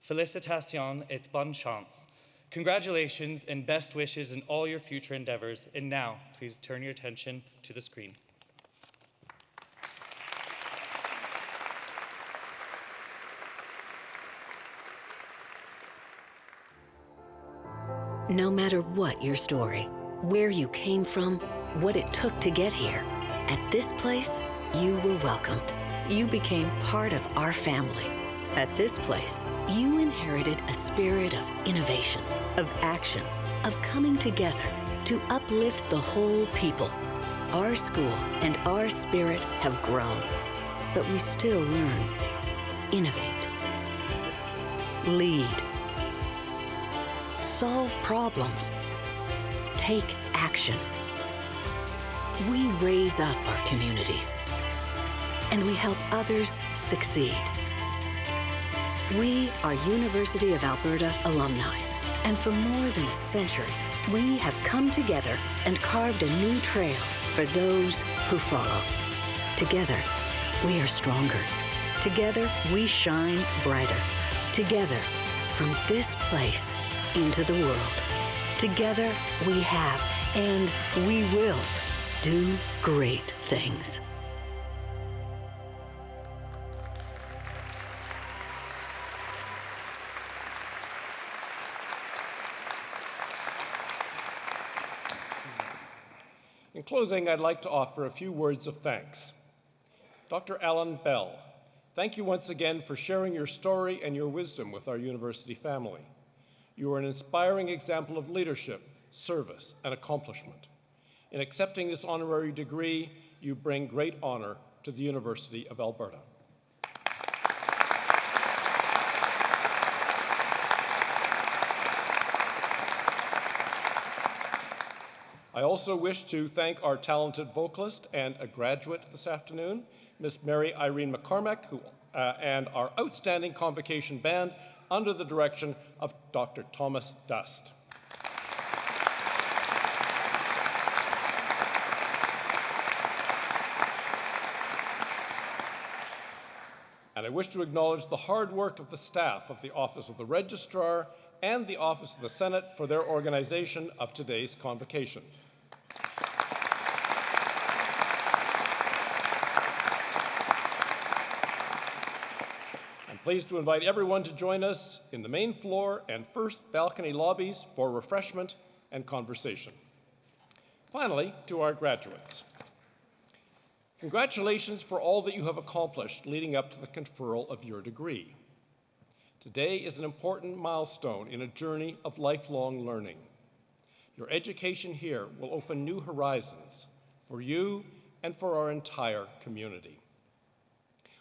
Félicitations et bonne chance. Congratulations and best wishes in all your future endeavors. And now, please turn your attention to the screen. No matter what your story, where you came from, what it took to get here, at this place, you were welcomed. You became part of our family. At this place, you inherited a spirit of innovation, of action, of coming together to uplift the whole people. Our school and our spirit have grown, but we still learn, innovate, lead, solve problems, take action. We raise up our communities, and we help others succeed. We are University of Alberta alumni, and for more than a century, we have come together and carved a new trail for those who follow. Together, we are stronger. Together, we shine brighter. Together, from this place into the world. Together, we have and we will do great things. In closing, I'd like to offer a few words of thanks. Dr. Alan Bell, thank you once again for sharing your story and your wisdom with our university family. You are an inspiring example of leadership, service, and accomplishment. In accepting this honorary degree, you bring great honor to the University of Alberta. I also wish to thank our talented vocalist and a graduate this afternoon, Miss Mary Irene McCormack, and our outstanding Convocation band under the direction of Dr. Thomas Dust. And I wish to acknowledge the hard work of the staff of the Office of the Registrar and the Office of the Senate for their organization of today's convocation. I'm pleased to invite everyone to join us in the main floor and first balcony lobbies for refreshment and conversation. Finally, to our graduates. Congratulations for all that you have accomplished leading up to the conferral of your degree. Today is an important milestone in a journey of lifelong learning. Your education here will open new horizons for you and for our entire community.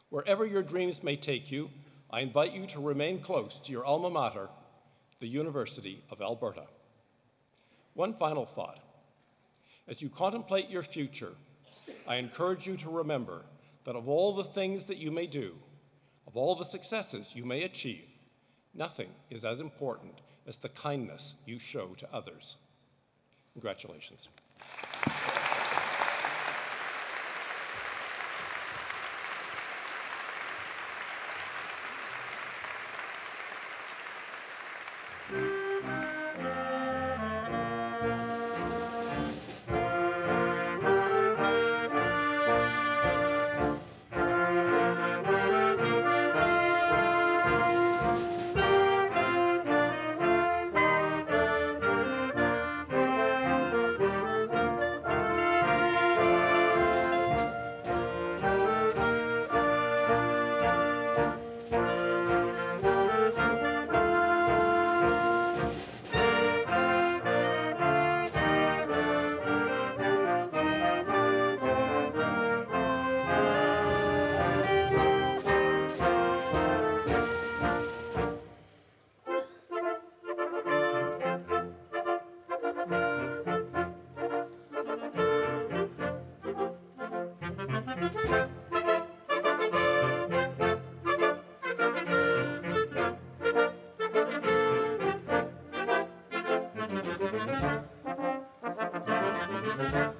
Wherever your dreams may take you, I invite you to remain close to your alma mater, the University of Alberta. One final thought. As you contemplate your future, I encourage you to remember that of all the things that you may do, of all the successes you may achieve, nothing is as important as the kindness you show to others. Congratulations. Thank you.